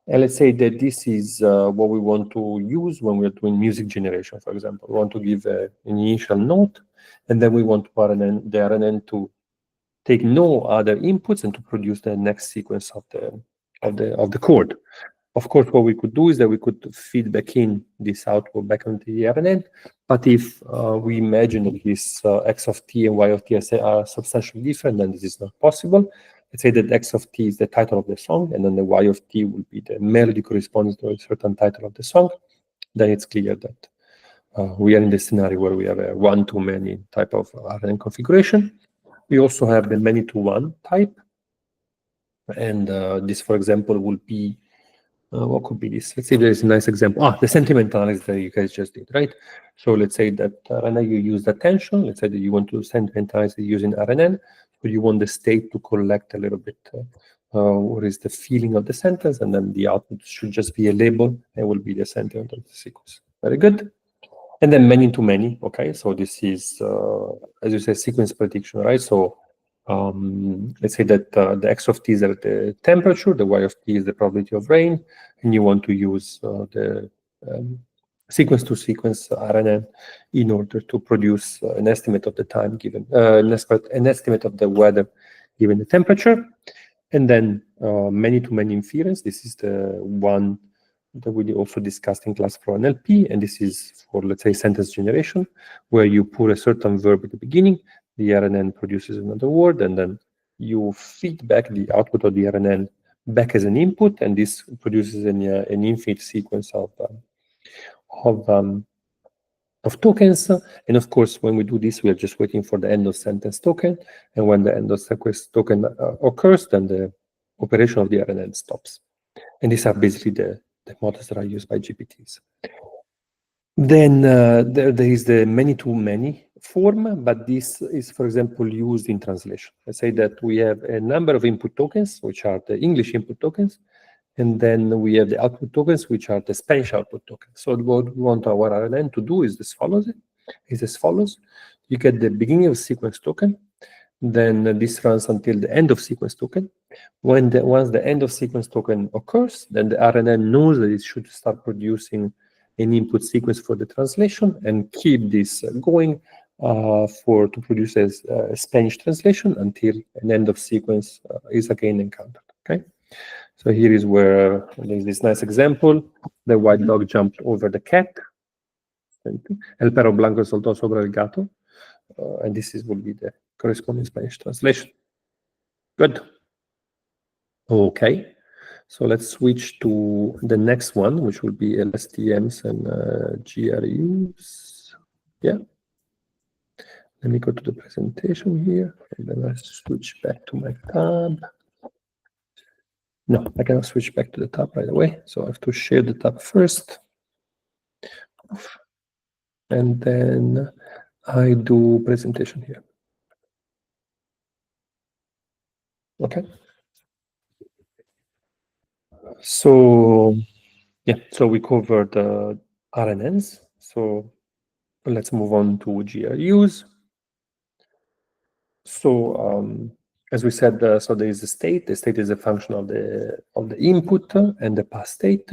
Speaker 1: And let's say that this is what we want to use when we're doing music generation, for example. We want to give an initial note, and then we want the RNN to take no other inputs and to produce the next sequence of the chord. Of course, what we could do is that we could feed back in this output back on the RNN. But if we imagine that this x of t and y of t are substantially different, then this is not possible. Let's say that x of t is the title of the song, and then the y of t will be the melody corresponding to a certain title of the song. Then it's clear that we are in the scenario where we have a one-to-many type of RNN configuration. We also have the many-to-one type. And this, for example, will be, what could be this? Let's say there is a nice example. The sentiment analysis that you guys just did, right? So let's say that right now you use attention. Let's say that you want to sentimentalize it using RNN. So you want the state to collect a little bit what is the feeling of the sentence, and then the output should just be a label and will be the sentiment of the sequence. Very good. And then many-to-many, okay? So this is, as you say, sequence prediction, right? So let's say that the x of t is the temperature, the y of t is the probability of rain, and you want to use the sequence-to-sequence RNN in order to produce an estimate of the time given, an estimate of the weather given the temperature. And then many-to-many inference. This is the one that we also discussed in class for NLP, and this is for, let's say, sentence generation, where you put a certain verb at the beginning, the RNN produces another word, and then you feed back the output of the RNN back as an input, and this produces an infinite sequence of tokens. And of course, when we do this, we are just waiting for the end of sentence token, and when the end of sequence token occurs, then the operation of the RNN stops. And these are basically the models that are used by GPTs. Then there is the many-to-many form, but this is, for example, used in translation. Let's say that we have a number of input tokens, which are the English input tokens, and then we have the output tokens, which are the Spanish output tokens. So what we want our RNN to do is as follows. You get the beginning of sequence token, then this runs until the end of sequence token. Once the end of sequence token occurs, then the RNN knows that it should start producing an input sequence for the translation and keep this going to produce a Spanish translation until an end of sequence is again encountered. Okay, so here is where there's this nice example: the white dog jumped over the cat. El perro blanco saltó sobre el gato, and this will be the corresponding Spanish translation. Good. Okay, so let's switch to the next one, which will be LSTMs and GRUs. Yeah. Let me go to the presentation here, and then I switch back to my tab. No, I cannot switch back to the tab right away, so I have to share the tab first. And then I do presentation here. Okay. So, yeah, so we covered RNNs. So let's move on to GRUs. So as we said, so there is a state. The state is a function of the input and the past state,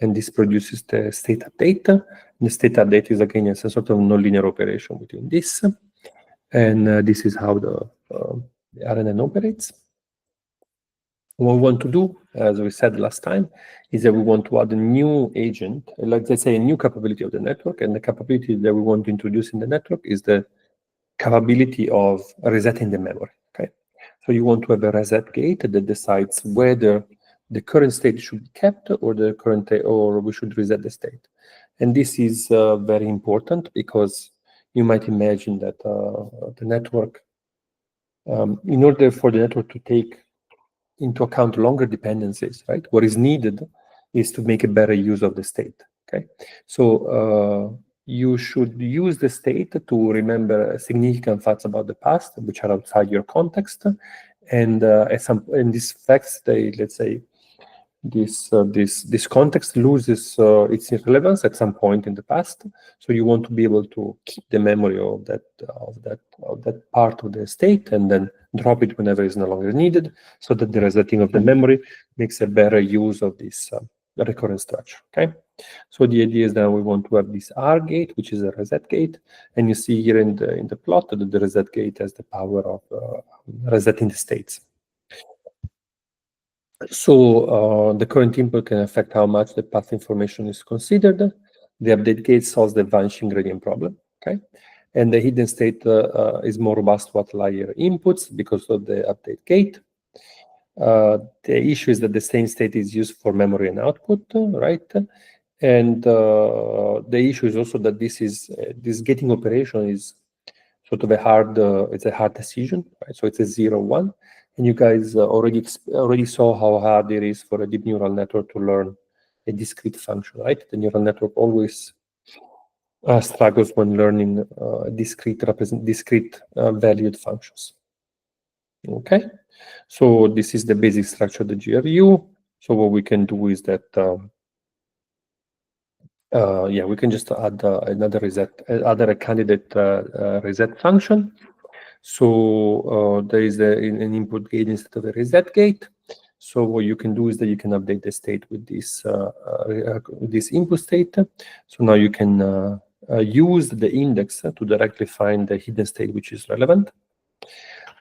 Speaker 1: and this produces the state update. And the state update is again a sort of nonlinear operation between this, and this is how the RNN operates. What we want to do, as we said last time, is that we want to add a new agent, like let's say a new capability of the network, and the capability that we want to introduce in the network is the capability of resetting the memory. Okay, so you want to have a reset gate that decides whether the current state should be kept or we should reset the state. And this is very important because you might imagine that the network, in order for the network to take into account longer dependencies, right? What is needed is to make a better use of the state. Okay, so you should use the state to remember significant facts about the past, which are outside your context, and these facts, they, let's say, this context loses its relevance at some point in the past. So you want to be able to keep the memory of that part of the state and then drop it whenever it's no longer needed, so that the resetting of the memory makes a better use of this recurrent structure. Okay. So the idea is that we want to have this R gate, which is a reset gate, and you see here in the plot that the reset gate has the power of resetting the states. So the current input can affect how much the path information is considered. The update gate solves the vanishing gradient problem. Okay, and the hidden state is more robust to outlier inputs because of the update gate. The issue is that the same state is used for memory and output, right? And the issue is also that this gating operation is sort of a hard decision, right? So it's a 0-1, and you guys already saw how hard it is for a deep neural network to learn a discrete function, right? The neural network always struggles when learning discrete valued functions. Okay, so this is the basic structure of the GRU. So what we can do is that we can just add a candidate reset function. So there is an input gate instead of a reset gate. So what you can do is that you can update the state with this input state. So now you can use the index to directly find the hidden state which is relevant.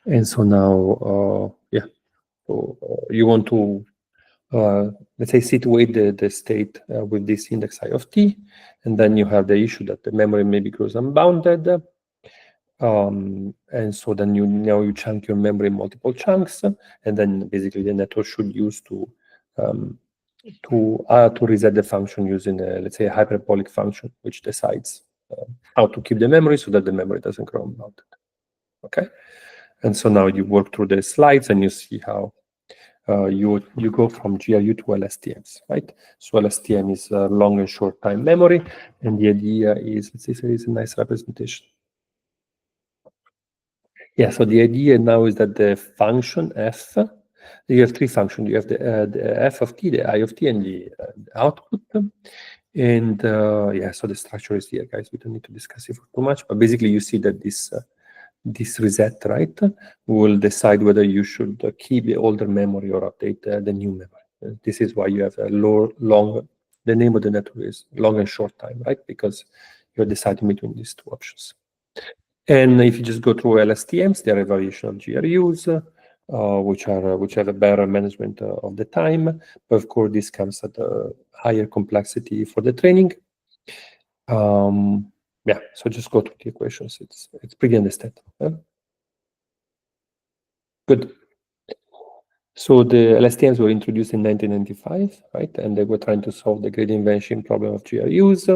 Speaker 1: And so now, you want to let's say situate the state with this index I of t, and then you have the issue that the memory maybe grows unbounded, and so then you chunk your memory in multiple chunks, and then basically the network should use to reset the function using let's say a hyperbolic function which decides how to keep the memory so that the memory doesn't grow unbounded. Okay, and so now you work through the slides and you see how you go from GRU to LSTMs, right? So LSTM is long and short time memory, and the idea is, let's see if there is a nice representation. Yeah, so the idea now is that the function f, you have three functions. You have the f of t, the I of t, and the output. And so the structure is here, guys. We don't need to discuss it for too much, but basically you see that this reset, right, will decide whether you should keep the older memory or update the new memory. This is why you have a the name of the network is long and short time, right? Because you're deciding between these two options. And if you just go through LSTMs, there are a variation of GRUs, which have a better management of the time. But of course, this comes at a higher complexity for the training. So just go through the equations. It's pretty understandable. Good. So the LSTMs were introduced in 1995, right? And they were trying to solve the gradient vanishing problem of GRUs.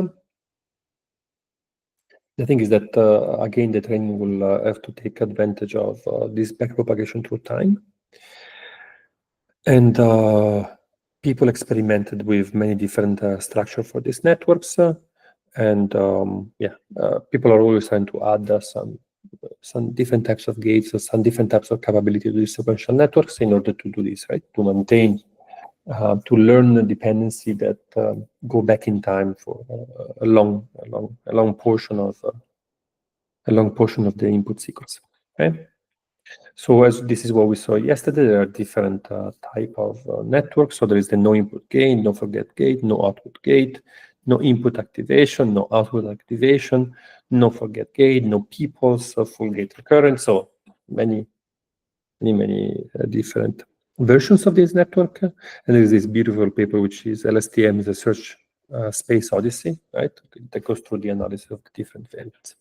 Speaker 1: The thing is that, again, the training will have to take advantage of this backpropagation through time. And people experimented with many different structures for these networks. People are always trying to add some different types of gates or some different types of capability to these sequential networks in order to do this, right? To maintain, to learn the dependency that go back in time for a long portion of the input sequence. Okay. So as this is what we saw yesterday, there are different type of networks. So there is the no input gate, no forget gate, no output gate, no input activation, no output activation, no forget gate, no peoples, full gate recurrent. So many different versions of this network. And there is this beautiful paper, which is LSTM is a search space odyssey, right? That goes through the analysis of the different variants.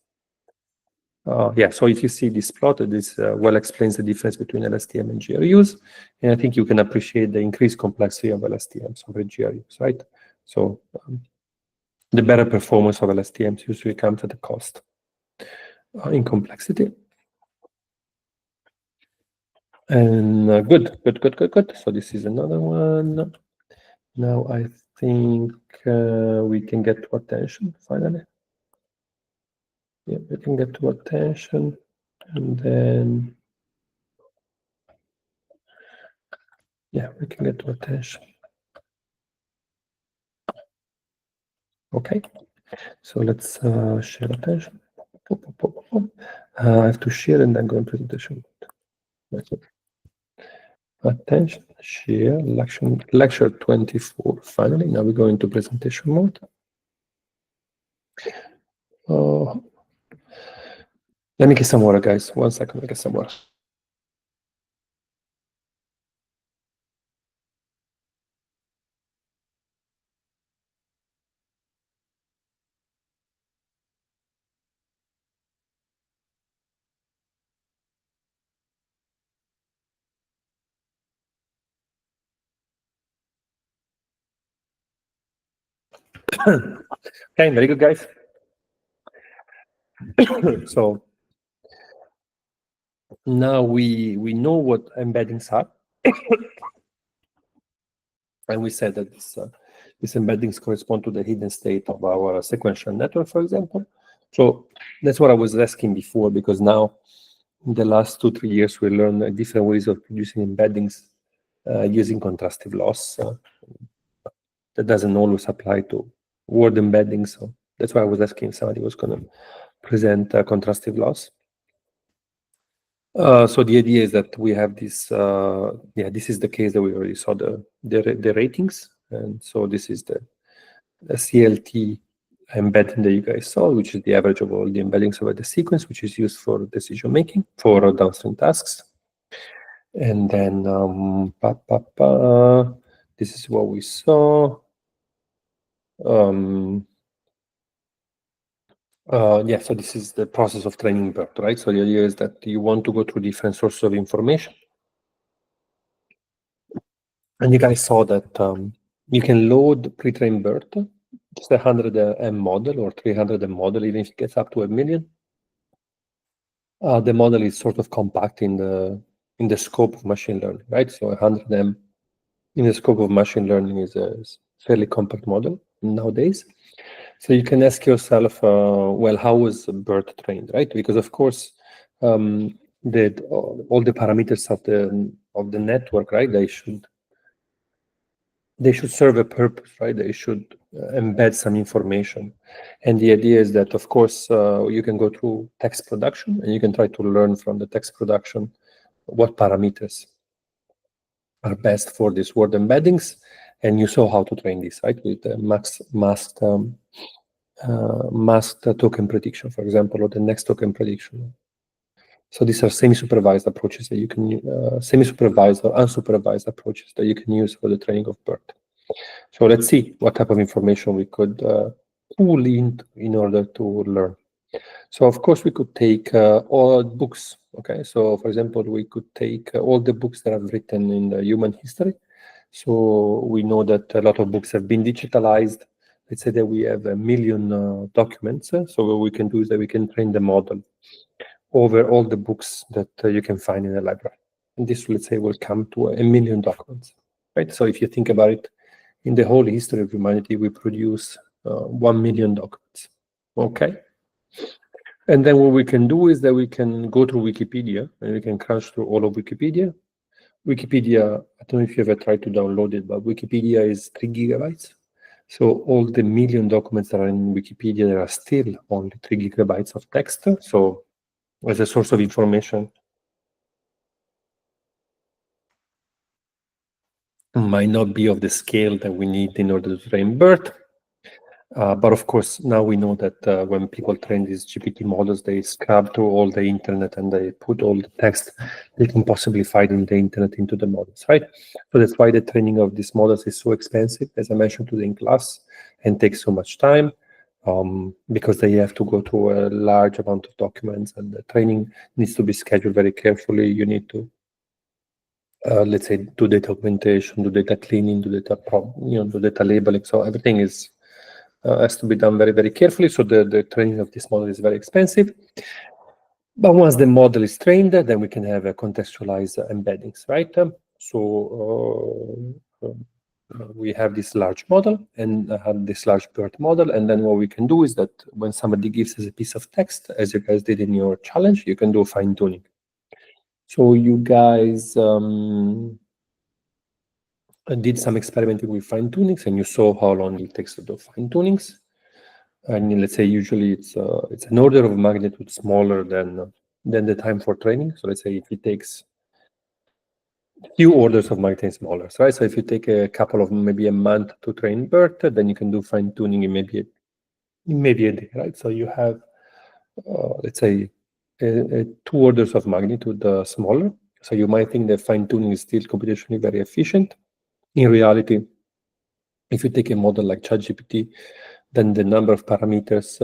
Speaker 1: So if you see this plot, this well explains the difference between LSTM and GRUs, and I think you can appreciate the increased complexity of LSTMs over GRUs, right? So the better performance of LSTMs usually comes at a cost in complexity. And good. So this is another one. Now I think we can get to attention finally. Yeah, we can get to attention, and then we can get to attention. Okay, so let's share attention. I have to share and then go in presentation mode. Attention, share, lecture 24. Finally, now we go into presentation mode. Let me get some water, guys. 1 second, let me get some water. Okay, very good, guys. So now we know what embeddings are. And we said that these embeddings correspond to the hidden state of our sequential network, for example. So that's what I was asking before, because now in the last 2-3 years, we learned different ways of producing embeddings using contrastive loss. That doesn't always apply to word embeddings. So that's why I was asking if somebody was going to present contrastive loss. So the idea is that we have this, this is the case that we already saw the ratings. And so this is the CLT embedding that you guys saw, which is the average of all the embeddings over the sequence, which is used for decision making for downstream tasks. And then this is what we saw. So this is the process of training BERT, right? So the idea is that you want to go through different sources of information. And you guys saw that you can load pre-trained BERT, just 100M model or 300M model, even if it gets up to 1 million. The model is sort of compact in the scope of machine learning, right? So 100M in the scope of machine learning is a fairly compact model nowadays. So you can ask yourself, well, how was BERT trained, right? Because of course, all the parameters of the network, right? They should serve a purpose, right? They should embed some information. And the idea is that, of course, you can go through text production and you can try to learn from the text production what parameters are best for these word embeddings. And you saw how to train this, right? With the masked token prediction, for example, or the next token prediction. So these are semi-supervised approaches that you can, semi-supervised or unsupervised approaches that you can use for the training of BERT. So let's see what type of information we could pull in order to learn. So of course we could take all books. Okay, so for example, we could take all the books that are written in the human history. So we know that a lot of books have been digitalized. Let's say that we have 1 million documents. So what we can do is that we can train the model over all the books that you can find in a library. And this, let's say, will come to 1 million documents, right? So if you think about it, in the whole history of humanity, we produce 1 million documents, okay? And then what we can do is that we can go through Wikipedia and we can crunch through all of Wikipedia. Wikipedia, I don't know if you ever tried to download it, but Wikipedia is 3 gigabytes. So all the 1 million documents that are in Wikipedia, there are still only 3 gigabytes of text. So as a source of information, might not be of the scale that we need in order to train BERT. But of course, now we know that when people train these GPT models, they scrub through all the internet and they put all the text they can possibly find in the internet into the models, right? So that's why the training of these models is so expensive, as I mentioned today in class, and takes so much time because they have to go through a large amount of documents, and the training needs to be scheduled very carefully. You need to, let's say, do data augmentation, do data cleaning, do data labeling. So everything has to be done very, very carefully. So the training of this model is very expensive. But once the model is trained, then we can have a contextualized embeddings, right? We have this large model and have this large BERT model. And then what we can do is that when somebody gives us a piece of text, as you guys did in your challenge, you can do fine tuning. So you guys did some experimenting with fine tunings, and you saw how long it takes to do fine tunings. And let's say usually it's an order of magnitude smaller than the time for training. So let's say if it takes few orders of magnitude smaller, right? So if you take a couple of maybe a month to train BERT, then you can do fine tuning in maybe a day, right? So you have let's say two orders of magnitude smaller. So you might think that fine tuning is still computationally very efficient. In reality, if you take a model like ChatGPT, then the number of parameters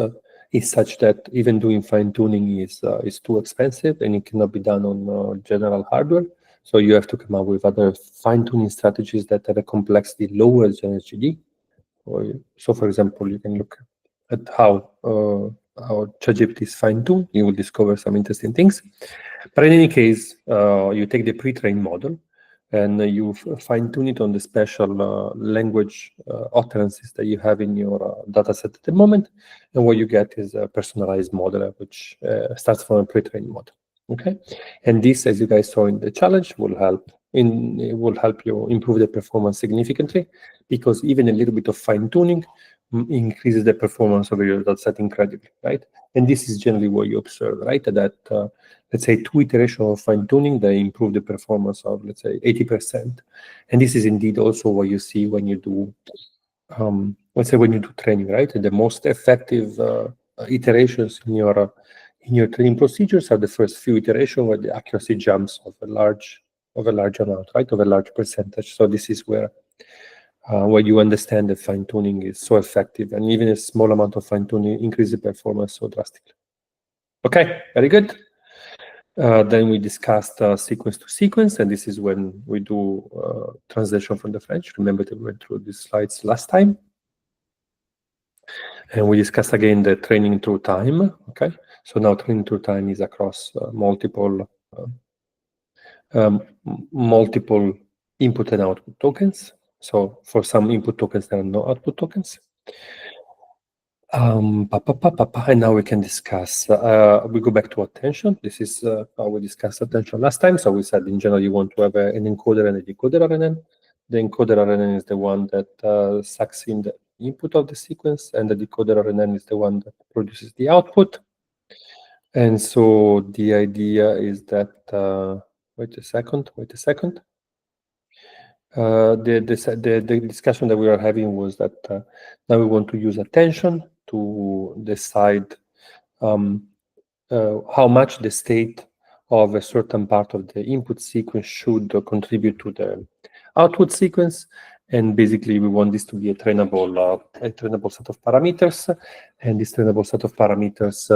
Speaker 1: is such that even doing fine tuning is too expensive and it cannot be done on general hardware. So you have to come up with other fine tuning strategies that have a complexity lower than SGD. So, for example, you can look at how ChatGPT is fine tuned. You will discover some interesting things. But in any case, you take the pre-trained model and you fine tune it on the special language utterances that you have in your data set at the moment. And what you get is a personalized model, which starts from a pre-trained model. Okay, and this, as you guys saw in the challenge, will help you improve the performance significantly, because even a little bit of fine tuning increases the performance of your data set incredibly, right? And this is generally what you observe, right? That let's say 2 iterations of fine tuning, they improve the performance of, let's say, 80%. And this is indeed also what you see when you do, let's say, when you do training, right? And the most effective iterations in your training procedures are the first few iterations where the accuracy jumps of a large amount, right? Of a large percentage. So this is where you understand that fine tuning is so effective, and even a small amount of fine tuning increases the performance so drastically. Okay, very good. Then we discussed sequence to sequence, and this is when we do translation from the French. Remember that we went through these slides last time. And we discussed again the training through time. Okay, so now training through time is across multiple input and output tokens. So for some input tokens, there are no output tokens. And now we can discuss, we go back to attention. This is how we discussed attention last time. So we said in general, you want to have an encoder and a decoder RNN. The encoder RNN is the one that sucks in the input of the sequence, and the decoder RNN is the one that produces the output. And so the idea is that, wait a second. The discussion that we are having was that now we want to use attention to decide how much the state of a certain part of the input sequence should contribute to the output sequence. And basically, we want this to be a trainable set of parameters. And this trainable set of parameters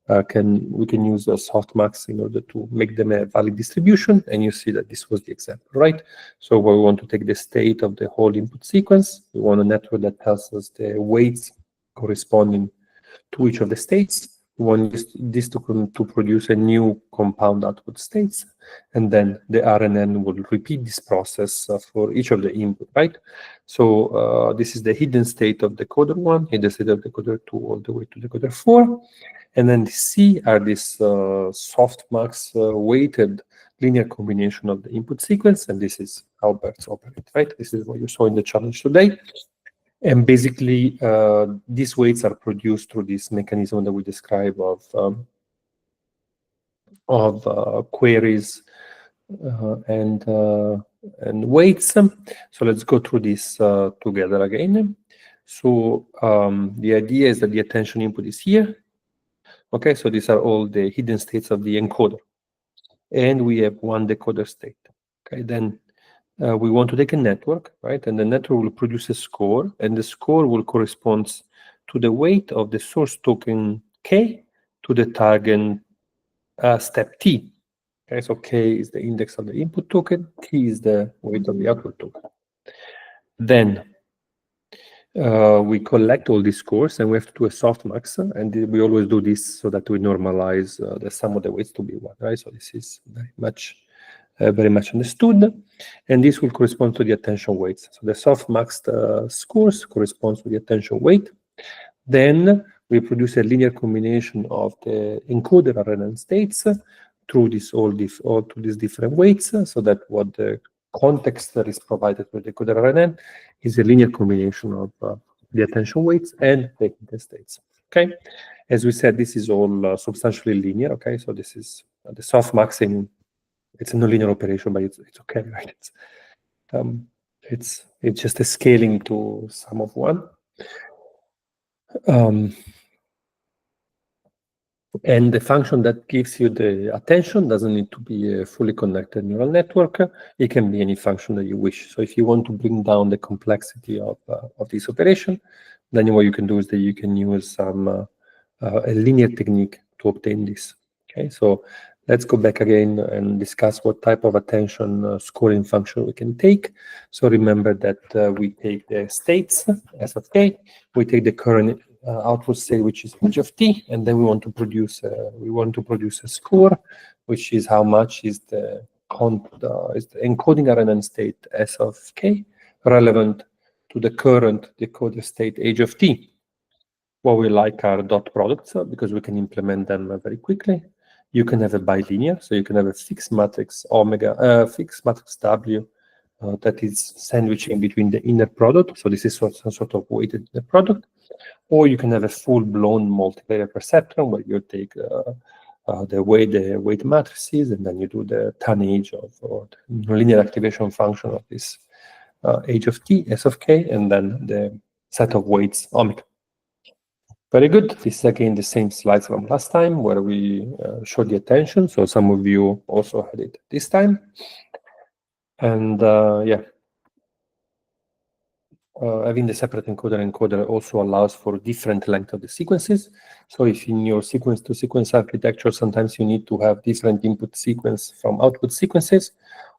Speaker 1: we can use a softmax in order to make them a valid distribution. And you see that this was the example, right? So we want to take the state of the whole input sequence. We want a network that tells us the weights corresponding to each of the states. We want this to produce a new compound output states. And then the RNN will repeat this process for each of the input, right? So this is the hidden state of decoder 1, hidden state of decoder 2, all the way to decoder 4. And then the C are this softmax weighted linear combination of the input sequence. And this is how BERTs operate, right? This is what you saw in the challenge today. And basically, these weights are produced through this mechanism that we describe of queries and weights. So let's go through this together again. So the idea is that the attention input is here. Okay, so these are all the hidden states of the encoder. And we have one decoder state. Okay, then we want to take a network, right? And the network will produce a score, and the score will correspond to the weight of the source token K to the target step T. Okay, so K is the index of the input token, T is the weight of the output token. Then we collect all these scores, and we have to do a softmax, and we always do this so that we normalize the sum of the weights to be 1, right? So this is very much understood, and this will correspond to the attention weights. So the softmaxed scores corresponds to the attention weight. Then we produce a linear combination of the encoder RNN states through these different weights, so that what the context that is provided with the decoder RNN is a linear combination of the attention weights and taking the states. Okay, as we said, this is all substantially linear. Okay, so this is the softmaxing. It's a nonlinear operation, but it's okay, right? It's just a scaling to sum of one. And the function that gives you the attention doesn't need to be a fully connected neural network. It can be any function that you wish. So if you want to bring down the complexity of this operation, then what you can do is that you can use some a linear technique to obtain this. Okay, so let's go back again and discuss what type of attention scoring function we can take. So remember that we take the states S of k, we take the current output state, which is h of t, and then we want to produce a score, which is how much is the encoding RNN state S of k relevant to the current decoder state h of t. What we like are dot products because we can implement them very quickly. You can have a bilinear, so you can have a fixed matrix omega, fixed matrix W that is sandwiching between the inner product. So this is some sort of weighted inner product. Or you can have a full-blown multilayer perceptron where you take the weight matrices and then you do the tannage or the linear activation function of this h of t, S of k, and then the set of weights omega. Very good. This is again the same slides from last time where we showed the attention. So some of you also had it this time. And yeah. Having the separate encoder also allows for different length of the sequences. So if in your sequence-to-sequence architecture, sometimes you need to have different input sequence from output sequences.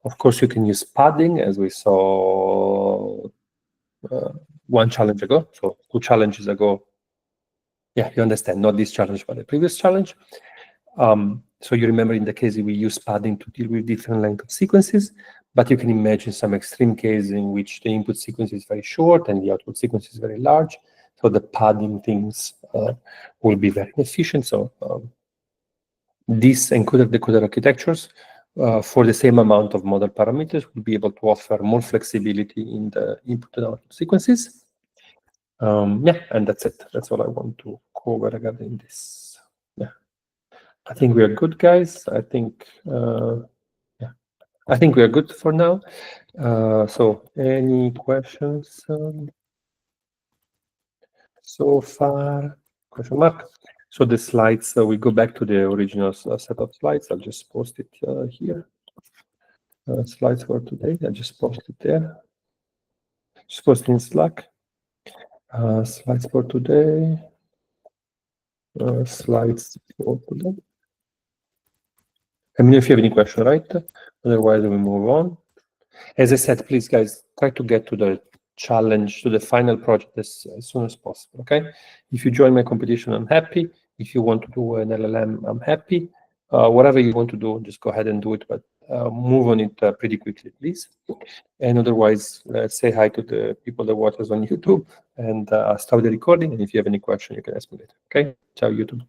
Speaker 1: Of course, you can use padding, as we saw one challenge ago. So 2 challenges ago. Yeah, you understand, not this challenge, but the previous challenge. So you remember in the case we use padding to deal with different length of sequences. But you can imagine some extreme case in which the input sequence is very short and the output sequence is very large. So the padding things will be very efficient. So these encoder-decoder architectures, for the same amount of model parameters, will be able to offer more flexibility in the input and output sequences. Yeah, and that's it. That's all I want to cover regarding this. Yeah, I think we are good, guys. I think we are good for now. So any questions so far? Question mark. So the slides, we go back to the original set of slides. I'll just post it here. Slides for today. I just posted there. Just post in Slack. Slides for today. Slides for today. Let me know if you have any question, right? Otherwise, we move on. As I said, please, guys, try to get to the challenge, to the final project as soon as possible, okay? If you join my competition, I'm happy. If you want to do an LLM, I'm happy. Whatever you want to do, just go ahead and do it, but move on it pretty quickly, please. And otherwise, say hi to the people that watch us on YouTube and stop the recording. And if you have any question, you can ask me later, okay? Ciao, YouTube.